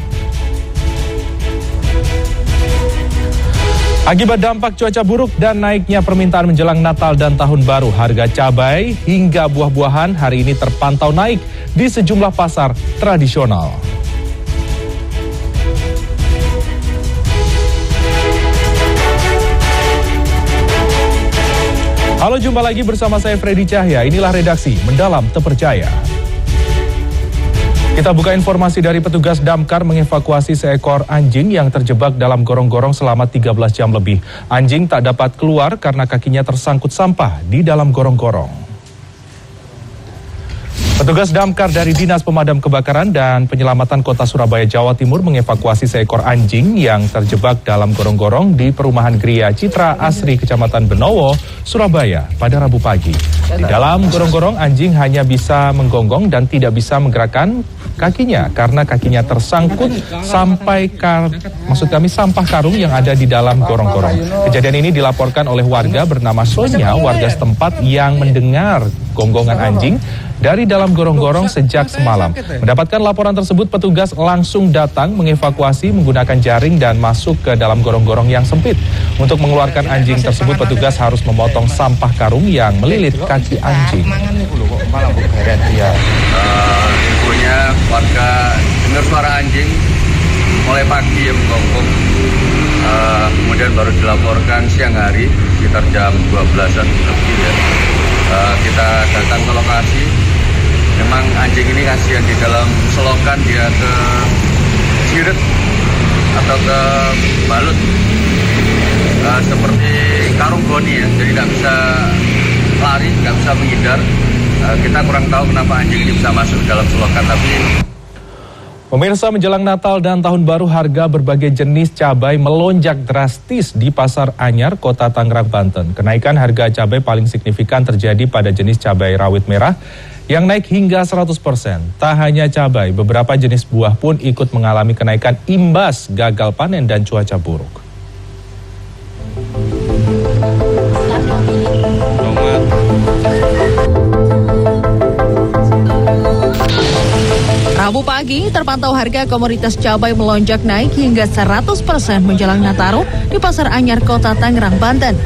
Akibat dampak cuaca buruk dan naiknya permintaan menjelang Natal dan Tahun Baru, harga cabai hingga buah-buahan hari ini terpantau naik di sejumlah pasar tradisional. Halo, jumpa lagi bersama saya Freddy Cahya. Inilah redaksi Mendalam Terpercaya. Kita buka informasi dari petugas damkar mengevakuasi seekor anjing yang terjebak dalam gorong-gorong selama 13 jam lebih. Anjing tak dapat keluar karena kakinya tersangkut sampah di dalam gorong-gorong. Petugas damkar dari Dinas Pemadam Kebakaran dan Penyelamatan Kota Surabaya, Jawa Timur mengevakuasi seekor anjing yang terjebak dalam gorong-gorong di perumahan Gria Citra Asri, Kecamatan Benowo, Surabaya pada Rabu pagi. Di dalam gorong-gorong, anjing hanya bisa menggonggong dan tidak bisa menggerakkan kakinya karena kakinya tersangkut sampai sampah karung yang ada di dalam gorong-gorong. Kejadian ini dilaporkan oleh warga bernama Sonya, warga setempat yang mendengar gonggongan anjing dari dalam gorong-gorong sejak semalam. Mendapatkan laporan tersebut, petugas langsung datang mengevakuasi menggunakan jaring dan masuk ke dalam gorong-gorong yang sempit. Untuk mengeluarkan anjing tersebut, petugas harus memotong sampah karung yang melilit kaki anjing. Infonya warga dengar suara anjing mulai pagi ya menggonggong. Kemudian baru dilaporkan siang hari sekitar jam 12-an lebih ya. Kita datang ke lokasi. Memang anjing ini kasihan di dalam selokan, dia ke sirit atau ke balut seperti karung goni ya, jadi nggak bisa lari, nggak bisa menghindar. Kita kurang tahu kenapa anjing ini bisa masuk dalam selokan, tapi Pemirsa, menjelang Natal dan Tahun Baru, harga berbagai jenis cabai melonjak drastis di Pasar Anyar, Kota Tangerang, Banten. Kenaikan harga cabai paling signifikan terjadi pada jenis cabai rawit merah yang naik hingga 100%. Tak hanya cabai, beberapa jenis buah pun ikut mengalami kenaikan imbas gagal panen dan cuaca buruk. Rabu pagi, terpantau harga komoditas cabai melonjak naik hingga 100% menjelang Nataru di Pasar Anyar, Kota Tangerang, Banten.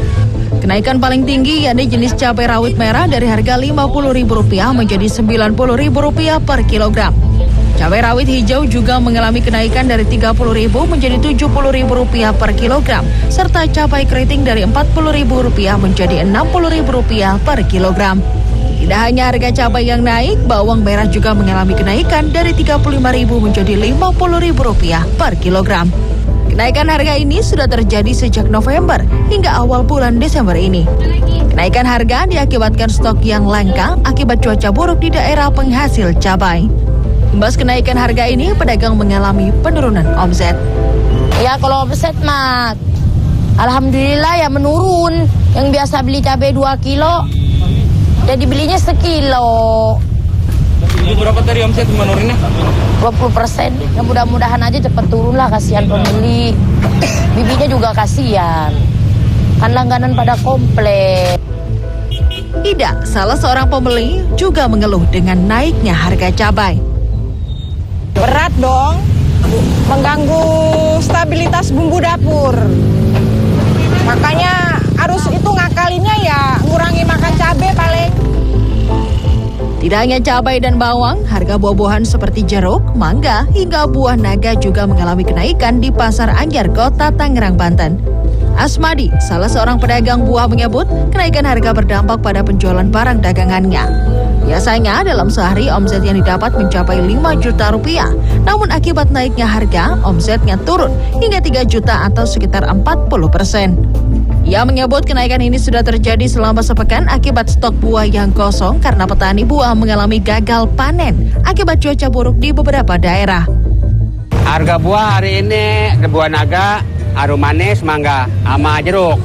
Kenaikan paling tinggi yakni jenis cabai rawit merah dari harga Rp50.000 menjadi Rp90.000 per kilogram. Cabai rawit hijau juga mengalami kenaikan dari Rp30.000 menjadi Rp70.000 per kilogram, serta cabai keriting dari Rp40.000 menjadi Rp60.000 per kilogram. Tidak hanya harga cabai yang naik, bawang merah juga mengalami kenaikan dari Rp35.000 menjadi Rp50.000 per kilogram. Kenaikan harga ini sudah terjadi sejak November hingga awal bulan Desember ini. Kenaikan harga diakibatkan stok yang langka akibat cuaca buruk di daerah penghasil cabai. Imbas kenaikan harga ini, pedagang mengalami penurunan omset. Ya kalau omset mah alhamdulillah ya menurun. Yang biasa beli cabai 2 kilo jadi belinya sekilo. Ini berapa tadi omset menurunnya? 20%. Ya mudah-mudahan aja cepat turun lah, kasihan pembeli. Bibinya juga kasihan. Kan langganan pada komplek. Ida, salah seorang pembeli, juga mengeluh dengan naiknya harga cabai. Berat dong, mengganggu stabilitas bumbu dapur. Makanya harus itu ngakalinnya ya ngurangi makan cabai paling. Tidak hanya cabai dan bawang, harga buah-buahan seperti jeruk, mangga, hingga buah naga juga mengalami kenaikan di Pasar Anyar, Kota Tangerang, Banten. Asmadi, salah seorang pedagang buah menyebut kenaikan harga berdampak pada penjualan barang dagangannya. Biasanya dalam sehari omset yang didapat mencapai 5 juta rupiah. Namun akibat naiknya harga, omsetnya turun hingga 3 juta atau sekitar 40%. Ia menyebut kenaikan ini sudah terjadi selama sepekan akibat stok buah yang kosong karena petani buah mengalami gagal panen akibat cuaca buruk di beberapa daerah. Harga buah hari ini buah naga, harum manis, mangga, sama jeruk.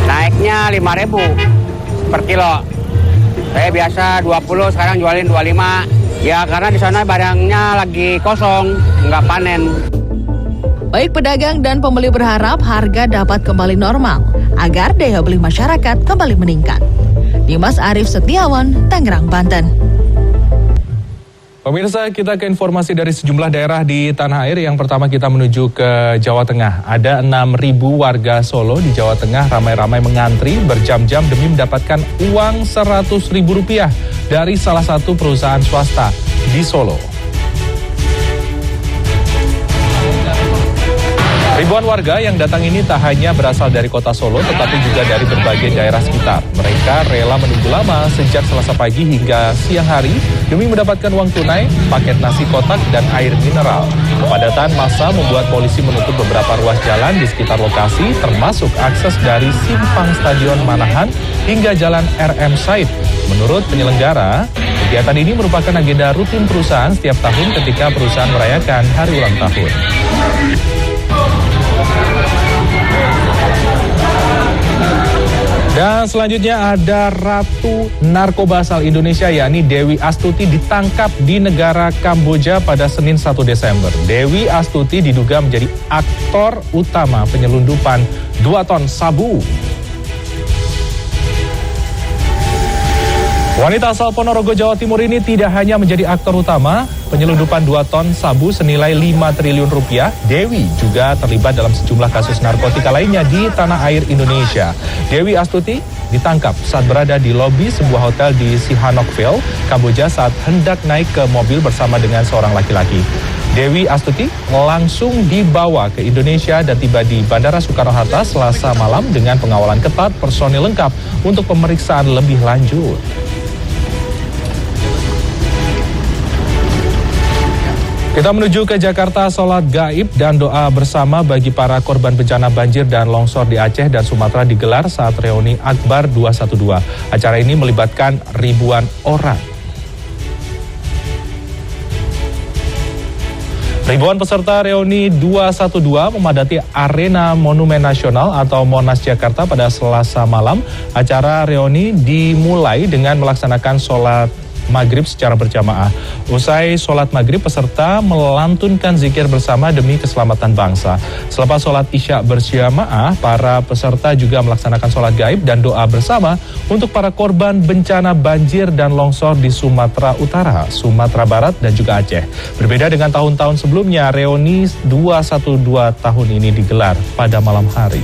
Naiknya 5.000 per kilo. Saya biasa 20, sekarang jualin 25. Ya karena di sana barangnya lagi kosong, nggak panen. Baik pedagang dan pembeli berharap harga dapat kembali normal agar daya beli masyarakat kembali meningkat. Dimas Arif Setiawan, Tangerang, Banten. Pemirsa, kita ke informasi dari sejumlah daerah di tanah air. Yang pertama kita menuju ke Jawa Tengah. Ada 6.000 warga Solo di Jawa Tengah ramai-ramai mengantri berjam-jam demi mendapatkan uang Rp100.000 dari salah satu perusahaan swasta di Solo. Ribuan warga yang datang ini tak hanya berasal dari kota Solo, tetapi juga dari berbagai daerah sekitar. Mereka rela menunggu lama sejak Selasa pagi hingga siang hari demi mendapatkan uang tunai, paket nasi kotak, dan air mineral. Kepadatan massa membuat polisi menutup beberapa ruas jalan di sekitar lokasi, termasuk akses dari simpang Stadion Manahan hingga Jalan RM Said. Menurut penyelenggara, kegiatan ini merupakan agenda rutin perusahaan setiap tahun ketika perusahaan merayakan hari ulang tahun. Dan selanjutnya ada Ratu Narkoba asal Indonesia, yakni Dewi Astuti, ditangkap di negara Kamboja pada Senin 1 Desember. Dewi Astuti diduga menjadi aktor utama penyelundupan 2 ton sabu. Wanita asal Ponorogo, Jawa Timur ini tidak hanya menjadi aktor utama penyelundupan 2 ton sabu senilai 5 triliun rupiah, Dewi juga terlibat dalam sejumlah kasus narkotika lainnya di tanah air Indonesia. Dewi Astuti ditangkap saat berada di lobi sebuah hotel di Sihanoukville, Kamboja saat hendak naik ke mobil bersama dengan seorang laki-laki. Dewi Astuti langsung dibawa ke Indonesia dan tiba di Bandara Soekarno-Hatta Selasa malam dengan pengawalan ketat, personil lengkap untuk pemeriksaan lebih lanjut. Kita menuju ke Jakarta, sholat gaib dan doa bersama bagi para korban bencana banjir dan longsor di Aceh dan Sumatera digelar saat reuni Akbar 212. Acara ini melibatkan ribuan orang. Ribuan peserta reuni 212 memadati Arena Monumen Nasional atau Monas Jakarta pada Selasa malam. Acara reuni dimulai dengan melaksanakan sholat maghrib secara berjamaah. Usai sholat maghrib, peserta melantunkan zikir bersama demi keselamatan bangsa. Selepas sholat isya berjamaah, para peserta juga melaksanakan sholat gaib dan doa bersama untuk para korban bencana banjir dan longsor di Sumatera Utara, Sumatera Barat, dan juga Aceh. Berbeda dengan tahun-tahun sebelumnya, reuni 212 tahun ini digelar pada malam hari.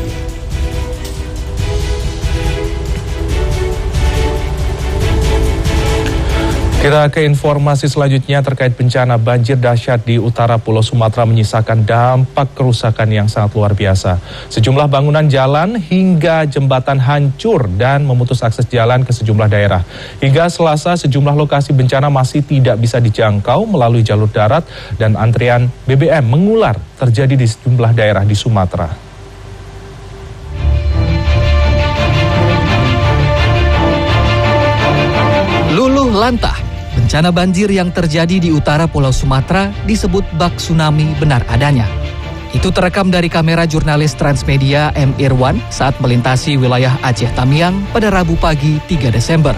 Kita ke informasi selanjutnya terkait bencana banjir dahsyat di utara Pulau Sumatera menyisakan dampak kerusakan yang sangat luar biasa. Sejumlah bangunan jalan hingga jembatan hancur dan memutus akses jalan ke sejumlah daerah. Hingga Selasa, sejumlah lokasi bencana masih tidak bisa dijangkau melalui jalur darat dan antrian BBM mengular terjadi di sejumlah daerah di Sumatera. Luluh lantah. Bencana banjir yang terjadi di utara Pulau Sumatera disebut bak tsunami benar adanya. Itu terekam dari kamera jurnalis Transmedia M. Irwan saat melintasi wilayah Aceh Tamiang pada Rabu pagi 3 Desember.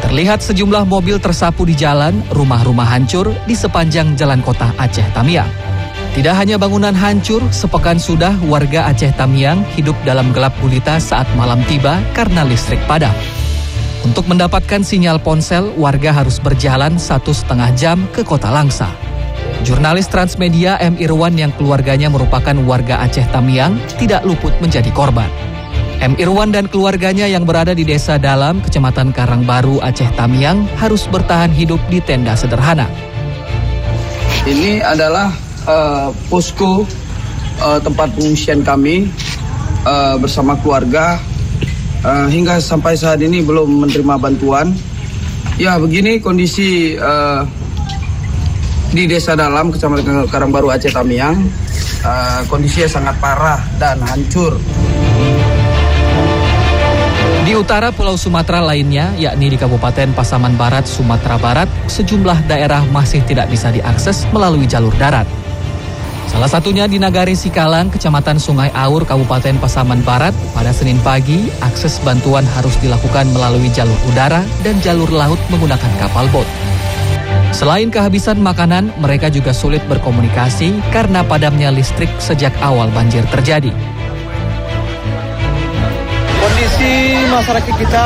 Terlihat sejumlah mobil tersapu di jalan, rumah-rumah hancur di sepanjang jalan kota Aceh Tamiang. Tidak hanya bangunan hancur, sepekan sudah warga Aceh Tamiang hidup dalam gelap gulita saat malam tiba karena listrik padam. Untuk mendapatkan sinyal ponsel, warga harus berjalan 1,5 jam ke kota Langsa. Jurnalis Transmedia M. Irwan yang keluarganya merupakan warga Aceh Tamiang tidak luput menjadi korban. M. Irwan dan keluarganya yang berada di Desa Dalam, Kecamatan Karangbaru, Aceh Tamiang harus bertahan hidup di tenda sederhana. Ini adalah posko tempat pengungsian kami bersama keluarga. Hingga sampai saat ini belum menerima bantuan. Ya, begini kondisi di Desa Dalam, Kecamatan Karangbaru, Aceh Tamiang. Kondisinya sangat parah dan hancur. Di utara Pulau Sumatera lainnya, yakni di Kabupaten Pasaman Barat, Sumatera Barat, sejumlah daerah masih tidak bisa diakses melalui jalur darat. Salah satunya di Nagari Sikalang, Kecamatan Sungai Aur, Kabupaten Pasaman Barat, pada Senin pagi, akses bantuan harus dilakukan melalui jalur udara dan jalur laut menggunakan kapal bot. Selain kehabisan makanan, mereka juga sulit berkomunikasi karena padamnya listrik sejak awal banjir terjadi. Kondisi masyarakat kita,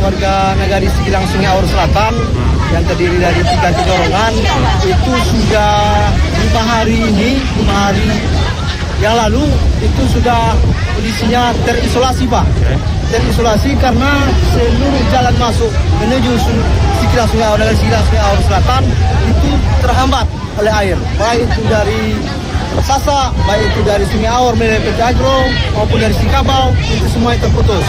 warga Nagari Sikalang Sungai Aur Selatan, yang terdiri dari 3 terowongan, itu sudah 5 hari yang lalu itu sudah kondisinya terisolasi, Pak. Terisolasi karena seluruh jalan masuk menuju Sikalang Sungai Aur, Nagari Sikalang Sungai Aur Selatan itu terhambat oleh air, baik itu dari Sasa, baik itu dari Sungai Aur menuju Agro maupun dari Sikabau, itu semua terputus.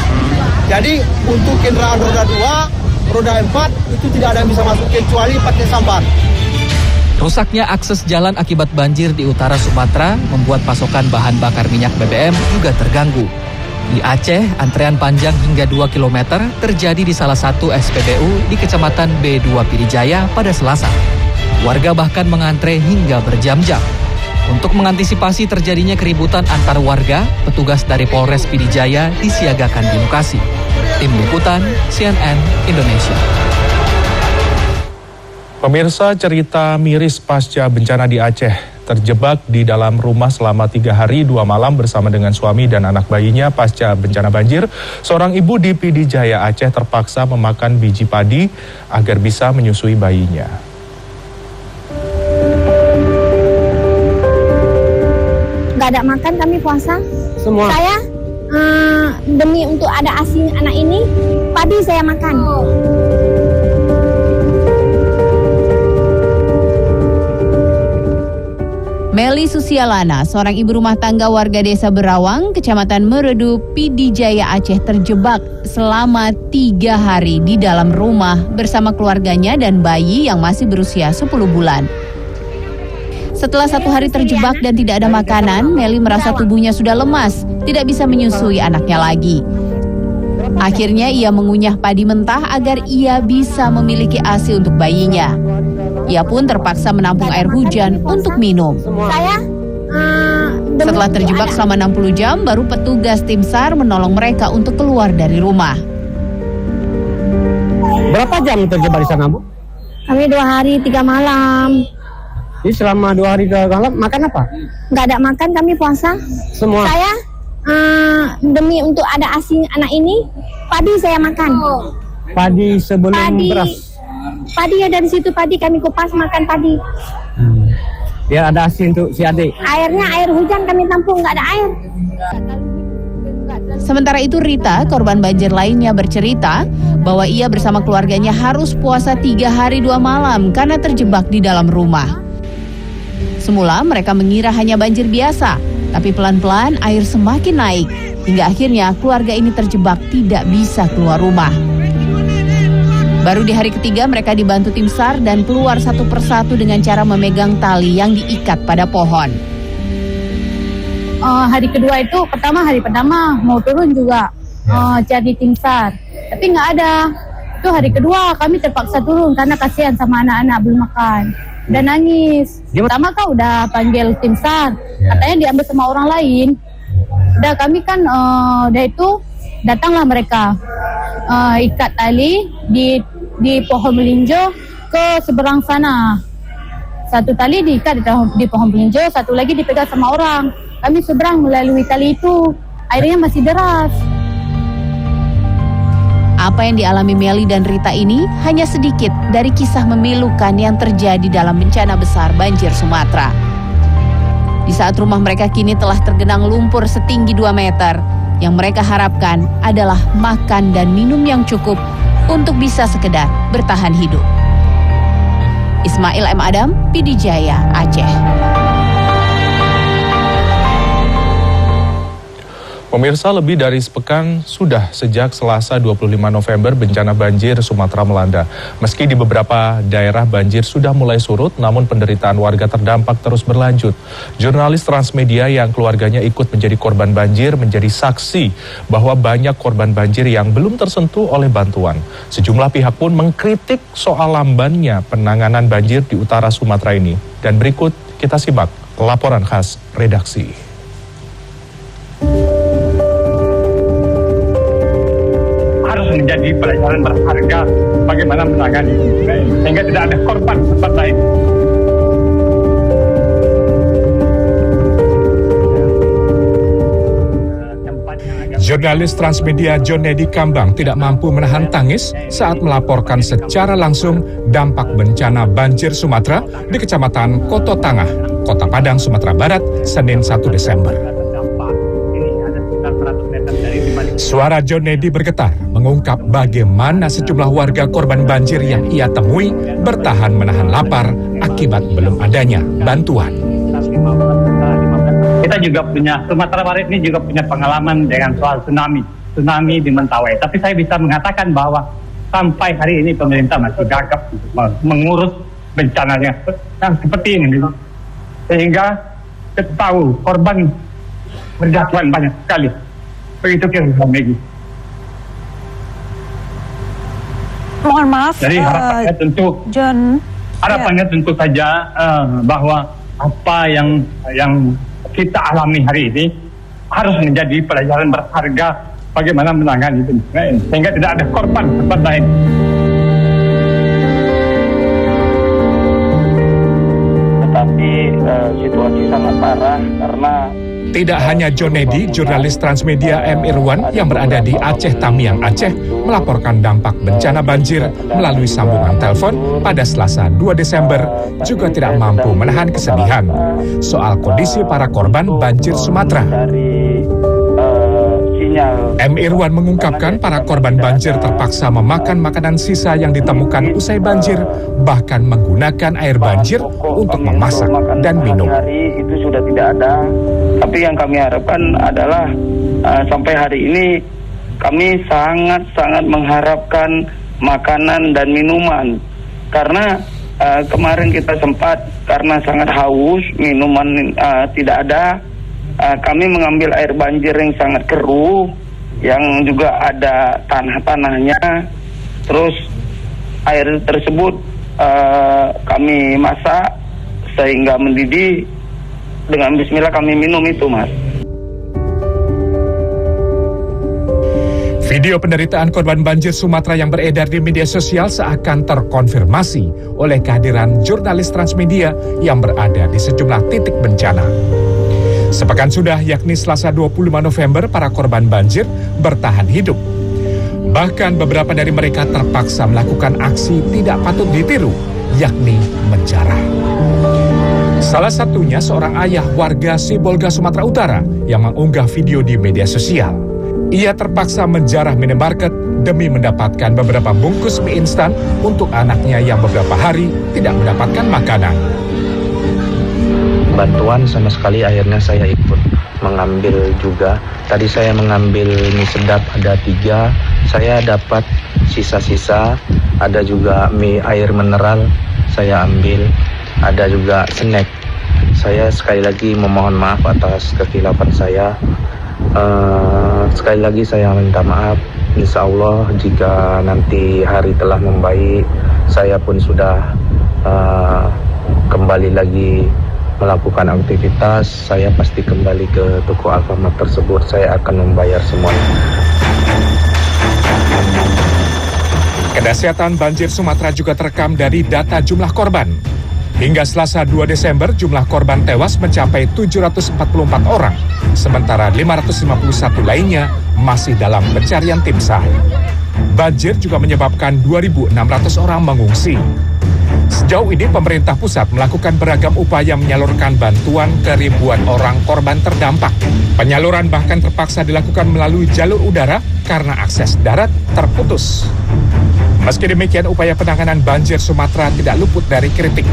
Jadi untuk kendaraan roda 2, roda 4 itu tidak ada yang bisa masuk kecuali pakai sampan. Rusaknya akses jalan akibat banjir di utara Sumatera membuat pasokan bahan bakar minyak BBM juga terganggu. Di Aceh, antrean panjang hingga 2 km terjadi di salah satu SPBU di Kecamatan B2 Pidijaya pada Selasa. Warga bahkan mengantre hingga berjam-jam. Untuk mengantisipasi terjadinya keributan antar warga, petugas dari Polres Pidijaya disiagakan di lokasi. Tim Liputan CNN Indonesia. Pemirsa, cerita miris pasca bencana di Aceh. Terjebak di dalam rumah selama 3 hari 2 malam bersama dengan suami dan anak bayinya pasca bencana banjir. Seorang ibu di Pidijaya Aceh terpaksa memakan biji padi agar bisa menyusui bayinya. Gak ada makan kami puasa. Semua. Saya demi untuk ada ASI anak ini, padi saya makan. Meli Susialana, seorang ibu rumah tangga warga desa Berawang, Kecamatan Meredu, Pidijaya Aceh terjebak selama 3 hari di dalam rumah bersama keluarganya dan bayi yang masih berusia 10 bulan. Setelah 1 hari terjebak dan tidak ada makanan, Meli merasa tubuhnya sudah lemas, tidak bisa menyusui anaknya lagi. Akhirnya ia mengunyah padi mentah agar ia bisa memiliki ASI untuk bayinya. Ia pun terpaksa menampung air hujan untuk minum. Setelah terjebak selama 60 jam, baru petugas tim SAR menolong mereka untuk keluar dari rumah. Berapa jam terjebak di sana, Bu? Kami 2 hari 3 malam. Jadi selama 2 hari 3 malam makan apa? Nggak ada makan, kami puasa. Semua. Saya demi untuk ada ASI anak ini, padi saya makan. Padi sebelum beras. Padi ya dari situ padi kami kupas makan padi. Ya ada ASI untuk si adik. Airnya air hujan kami tampung, nggak ada air. Sementara itu Rita, korban banjir lainnya bercerita bahwa ia bersama keluarganya harus puasa 3 hari 2 malam karena terjebak di dalam rumah. Semula mereka mengira hanya banjir biasa, tapi pelan-pelan air semakin naik, hingga akhirnya keluarga ini terjebak tidak bisa keluar rumah. Baru di hari ketiga mereka dibantu tim SAR dan keluar satu persatu dengan cara memegang tali yang diikat pada pohon. Hari kedua itu, hari pertama mau turun juga cari tim SAR, tapi nggak ada. Itu hari kedua kami terpaksa turun karena kasihan sama anak-anak belum makan dan nangis. Pertama kan udah panggil tim SAR, katanya diambil sama orang lain. Udah kami kan udah itu datanglah mereka ikat tali di pohon melinjo ke seberang sana. Satu tali diikat di pohon melinjo, satu lagi dipegang sama orang. Kami seberang melalui tali itu, airnya masih deras. Apa yang dialami Meli dan Rita ini hanya sedikit dari kisah memilukan yang terjadi dalam bencana besar banjir Sumatera. Di saat rumah mereka kini telah tergenang lumpur setinggi 2 meter, yang mereka harapkan adalah makan dan minum yang cukup untuk bisa sekedar bertahan hidup. Ismail M. Adam, PD Jaya, Aceh. Pemirsa, lebih dari sepekan sudah sejak Selasa 25 November bencana banjir Sumatera melanda. Meski di beberapa daerah banjir sudah mulai surut, namun penderitaan warga terdampak terus berlanjut. Jurnalis Transmedia yang keluarganya ikut menjadi korban banjir menjadi saksi bahwa banyak korban banjir yang belum tersentuh oleh bantuan. Sejumlah pihak pun mengkritik soal lambannya penanganan banjir di utara Sumatera ini. Dan berikut kita simak laporan khas redaksi. Menjadi pelajaran berharga bagaimana menangani sehingga tidak ada korban tempat lain. Jurnalis Transmedia John Nedi Kambang tidak mampu menahan tangis saat melaporkan secara langsung dampak bencana banjir Sumatera di Kecamatan Koto Tangah, Kota Padang, Sumatera Barat, Senin 1 Desember. Suara John Nedi bergetar mengungkap bagaimana sejumlah warga korban banjir yang ia temui bertahan menahan lapar akibat belum adanya bantuan. Kita juga punya, Sumatera Barat ini juga punya pengalaman dengan soal tsunami di Mentawai. Tapi saya bisa mengatakan bahwa sampai hari ini pemerintah masih gagap mengurus bencananya yang seperti ini. Sehingga kita tahu korban berjatuhan banyak sekali. Begitu kira-kira Maggie. Mohon maaf. Jadi harapannya tentu John. Harapannya tentu saja bahwa apa yang kita alami hari ini harus menjadi pelajaran berharga bagaimana menangani itu sehingga tidak ada korban tempat lain. Tetapi situasi sangat parah karena tidak hanya John Nedi, jurnalis Transmedia M. Irwan yang berada di Aceh Tamiang, Aceh, melaporkan dampak bencana banjir melalui sambungan telepon pada Selasa 2 Desember juga tidak mampu menahan kesedihan soal kondisi para korban banjir Sumatera. M. Irwan mengungkapkan para korban banjir terpaksa memakan makanan sisa yang ditemukan usai banjir, bahkan menggunakan air banjir untuk memasak dan minum. Hari itu sudah tidak ada, tapi yang kami harapkan adalah sampai hari ini kami sangat-sangat mengharapkan makanan dan minuman. Karena kemarin kita sempat, karena sangat haus, minuman tidak ada, kami mengambil air banjir yang sangat keruh, yang juga ada tanah-tanahnya. Terus air tersebut kami masak sehingga mendidih. Dengan bismillah kami minum itu, Mas. Video penderitaan korban banjir Sumatera yang beredar di media sosial seakan terkonfirmasi oleh kehadiran jurnalis Transmedia yang berada di sejumlah titik bencana. Sepekan sudah, yakni Selasa 25 November, para korban banjir bertahan hidup. Bahkan beberapa dari mereka terpaksa melakukan aksi tidak patut ditiru, yakni menjarah. Salah satunya seorang ayah warga Sibolga, Sumatera Utara yang mengunggah video di media sosial. Ia terpaksa menjarah minimarket demi mendapatkan beberapa bungkus mie instan untuk anaknya yang beberapa hari tidak mendapatkan makanan. Bantuan sama sekali akhirnya saya ikut mengambil juga. Tadi saya mengambil mie sedap ada 3, saya dapat sisa-sisa, ada juga mie air mineral saya ambil, ada juga snack. Saya sekali lagi memohon maaf atas kekhilafan saya. Sekali lagi saya minta maaf. Insya Allah jika nanti hari telah membaik, saya pun sudah kembali lagi melakukan aktivitas, saya pasti kembali ke toko Alfamart tersebut. Saya akan membayar semuanya. Kedahsyatan banjir Sumatera juga terekam dari data jumlah korban. Hingga Selasa 2 Desember, jumlah korban tewas mencapai 744 orang, sementara 551 lainnya masih dalam pencarian tim SAR. Banjir juga menyebabkan 2.600 orang mengungsi. Sejauh ini pemerintah pusat melakukan beragam upaya menyalurkan bantuan ke ribuan orang korban terdampak. Penyaluran bahkan terpaksa dilakukan melalui jalur udara karena akses darat terputus. Meski demikian, upaya penanganan banjir Sumatera tidak luput dari kritik.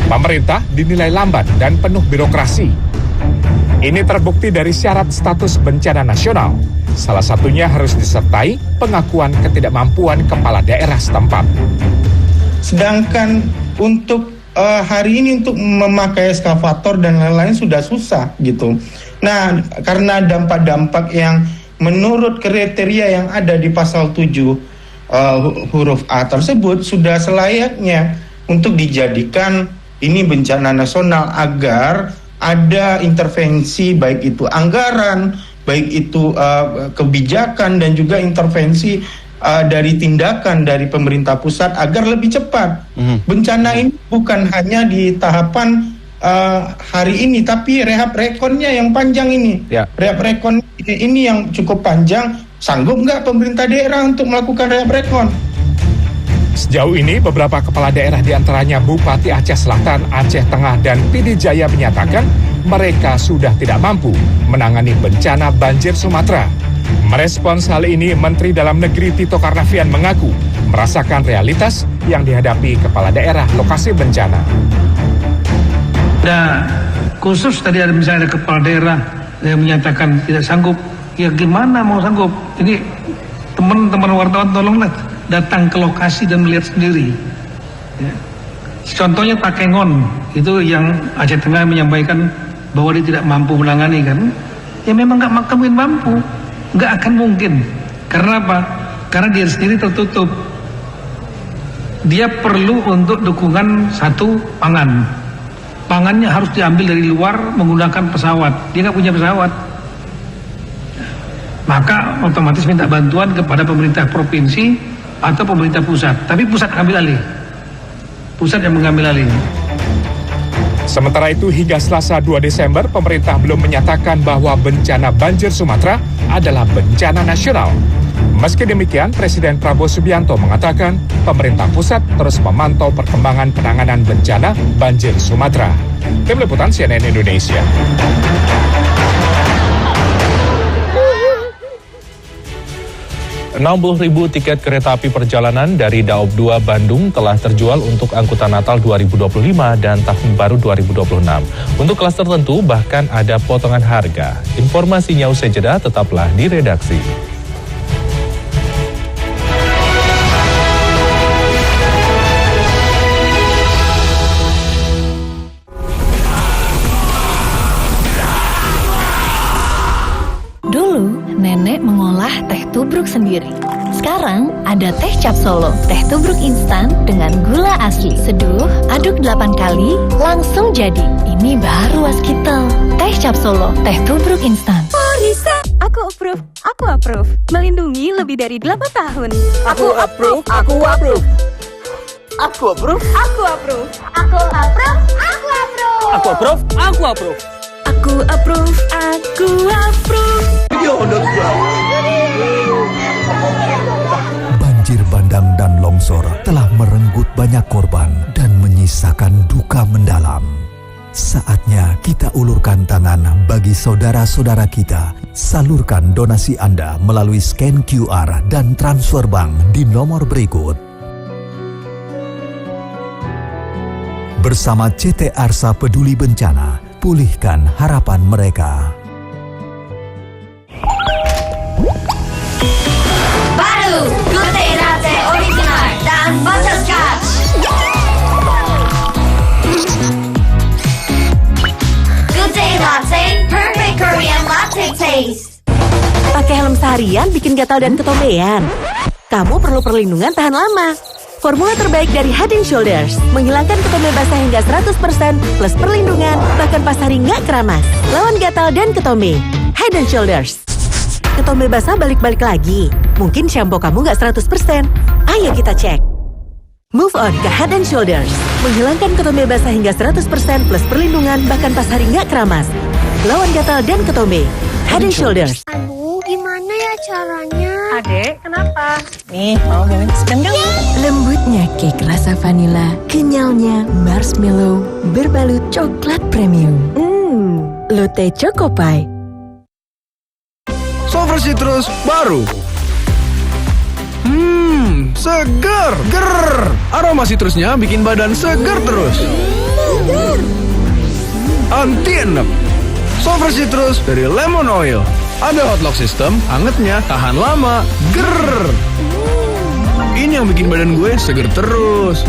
Pemerintah dinilai lambat dan penuh birokrasi. Ini terbukti dari syarat status bencana nasional. Salah satunya harus disertai pengakuan ketidakmampuan kepala daerah setempat. Sedangkan untuk hari ini untuk memakai eskavator dan lain-lain sudah susah gitu. Nah, karena dampak-dampak yang menurut kriteria yang ada di pasal 7 huruf A tersebut sudah selayaknya untuk dijadikan ini bencana nasional agar ada intervensi baik itu anggaran, baik itu kebijakan dan juga intervensi dari tindakan dari pemerintah pusat agar lebih cepat. Bencana ini bukan hanya di tahapan hari ini, tapi rehab rekonnya yang panjang ini. Rehab rekon ini yang cukup panjang. Sanggup nggak pemerintah daerah untuk melakukan rehab rekon? Sejauh ini, beberapa kepala daerah diantaranya Bupati Aceh Selatan, Aceh Tengah, dan PD Jaya menyatakan mereka sudah tidak mampu menangani bencana banjir Sumatera. Merespons hal ini, Menteri Dalam Negeri Tito Karnavian mengaku merasakan realitas yang dihadapi kepala daerah lokasi bencana. Nah, khusus tadi ada misalnya ada kepala daerah yang menyatakan tidak sanggup. Ya gimana mau sanggup? Ini teman-teman wartawan tolonglah datang ke lokasi dan melihat sendiri. Ya. Contohnya Takengon, itu yang Aceh Tengah menyampaikan bahwa dia tidak mampu menangani kan? Ya memang nggak mungkin mampu, nggak akan mungkin. Karena apa? Karena dia sendiri tertutup. Dia perlu untuk dukungan satu pangan. Pangannya harus diambil dari luar menggunakan pesawat. Dia nggak punya pesawat. Maka otomatis minta bantuan kepada pemerintah provinsi atau pemerintah pusat. Tapi pusat ambil alih. Pusat yang mengambil alih. Sementara itu, hingga Selasa 2 Desember, pemerintah belum menyatakan bahwa bencana banjir Sumatera adalah bencana nasional. Meski demikian, Presiden Prabowo Subianto mengatakan pemerintah pusat terus memantau perkembangan penanganan bencana banjir Sumatera. Tim Liputan CNN Indonesia. 60.000 tiket kereta api perjalanan dari Daob 2 Bandung telah terjual untuk angkutan Natal 2025 dan Tahun Baru 2026. Untuk kelas tertentu bahkan ada potongan harga. Informasinya usai jeda, tetaplah di redaksi. Dulu, nenek mengolah teh tubruk sendiri. Sekarang ada teh cap Solo, teh tubruk instan dengan gula asli. Seduh, aduk 8 kali, langsung jadi. Ini baru Waskitel. Teh cap Solo, teh tubruk instan. Marisa, aku approve. Aku approve. Melindungi lebih dari 8 tahun. Aku approve. Aku approve. Aku approve. Aku approve. Aku approve. Aku approve. Aku approve. Aku approve. Aku approve. Aku approve. Banjir bandang dan longsor telah merenggut banyak korban dan menyisakan duka mendalam. Saatnya kita ulurkan tangan bagi saudara-saudara kita. Salurkan donasi Anda melalui scan QR dan transfer bank di nomor berikut. Bersama CT Arsa Peduli Bencana, pulihkan harapan mereka. Baru Gute Latte Original dan Butterscotch. Gute Latte, perfect Korean latte taste. Pakai helm seharian bikin gatal dan ketombean? Kamu perlu perlindungan tahan lama. Formula terbaik dari Head & Shoulders menghilangkan ketombe basah hingga 100% plus perlindungan, bahkan pas hari nggak keramas. Lawan gatal dan ketombe. Head & Shoulders. Ketombe basah balik-balik lagi. Mungkin shampoo kamu nggak 100%. Ayo kita cek. Move on ke Head & Shoulders. Menghilangkan ketombe basah hingga 100% plus perlindungan, bahkan pas hari nggak keramas. Lawan gatal dan ketombe. Head & Shoulders. Aduh, gimana ya caranya? Adek, kenapa? Nih, mau ganti scan kamu. Lembutnya cake rasa vanila, kenyalnya marshmallow, berbalut coklat premium. Lotte Choco Pie. Soft Citrus baru. Segar. Ger. Aroma citrusnya bikin badan segar terus. Anti enek. Soft Citrus dari lemon oil. Ada hot lock system, hangatnya tahan lama. Ger. Ini yang bikin badan gue seger terus.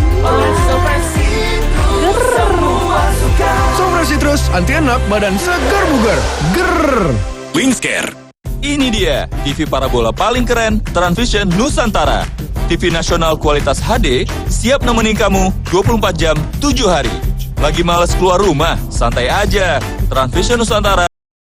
Soft Citrus anti enak, badan segar bugar. Ger. Wingscare. Ini dia TV parabola paling keren Transvision Nusantara. TV nasional kualitas HD siap nemenin kamu 24 jam 7 hari. Lagi males keluar rumah? Santai aja. Transvision Nusantara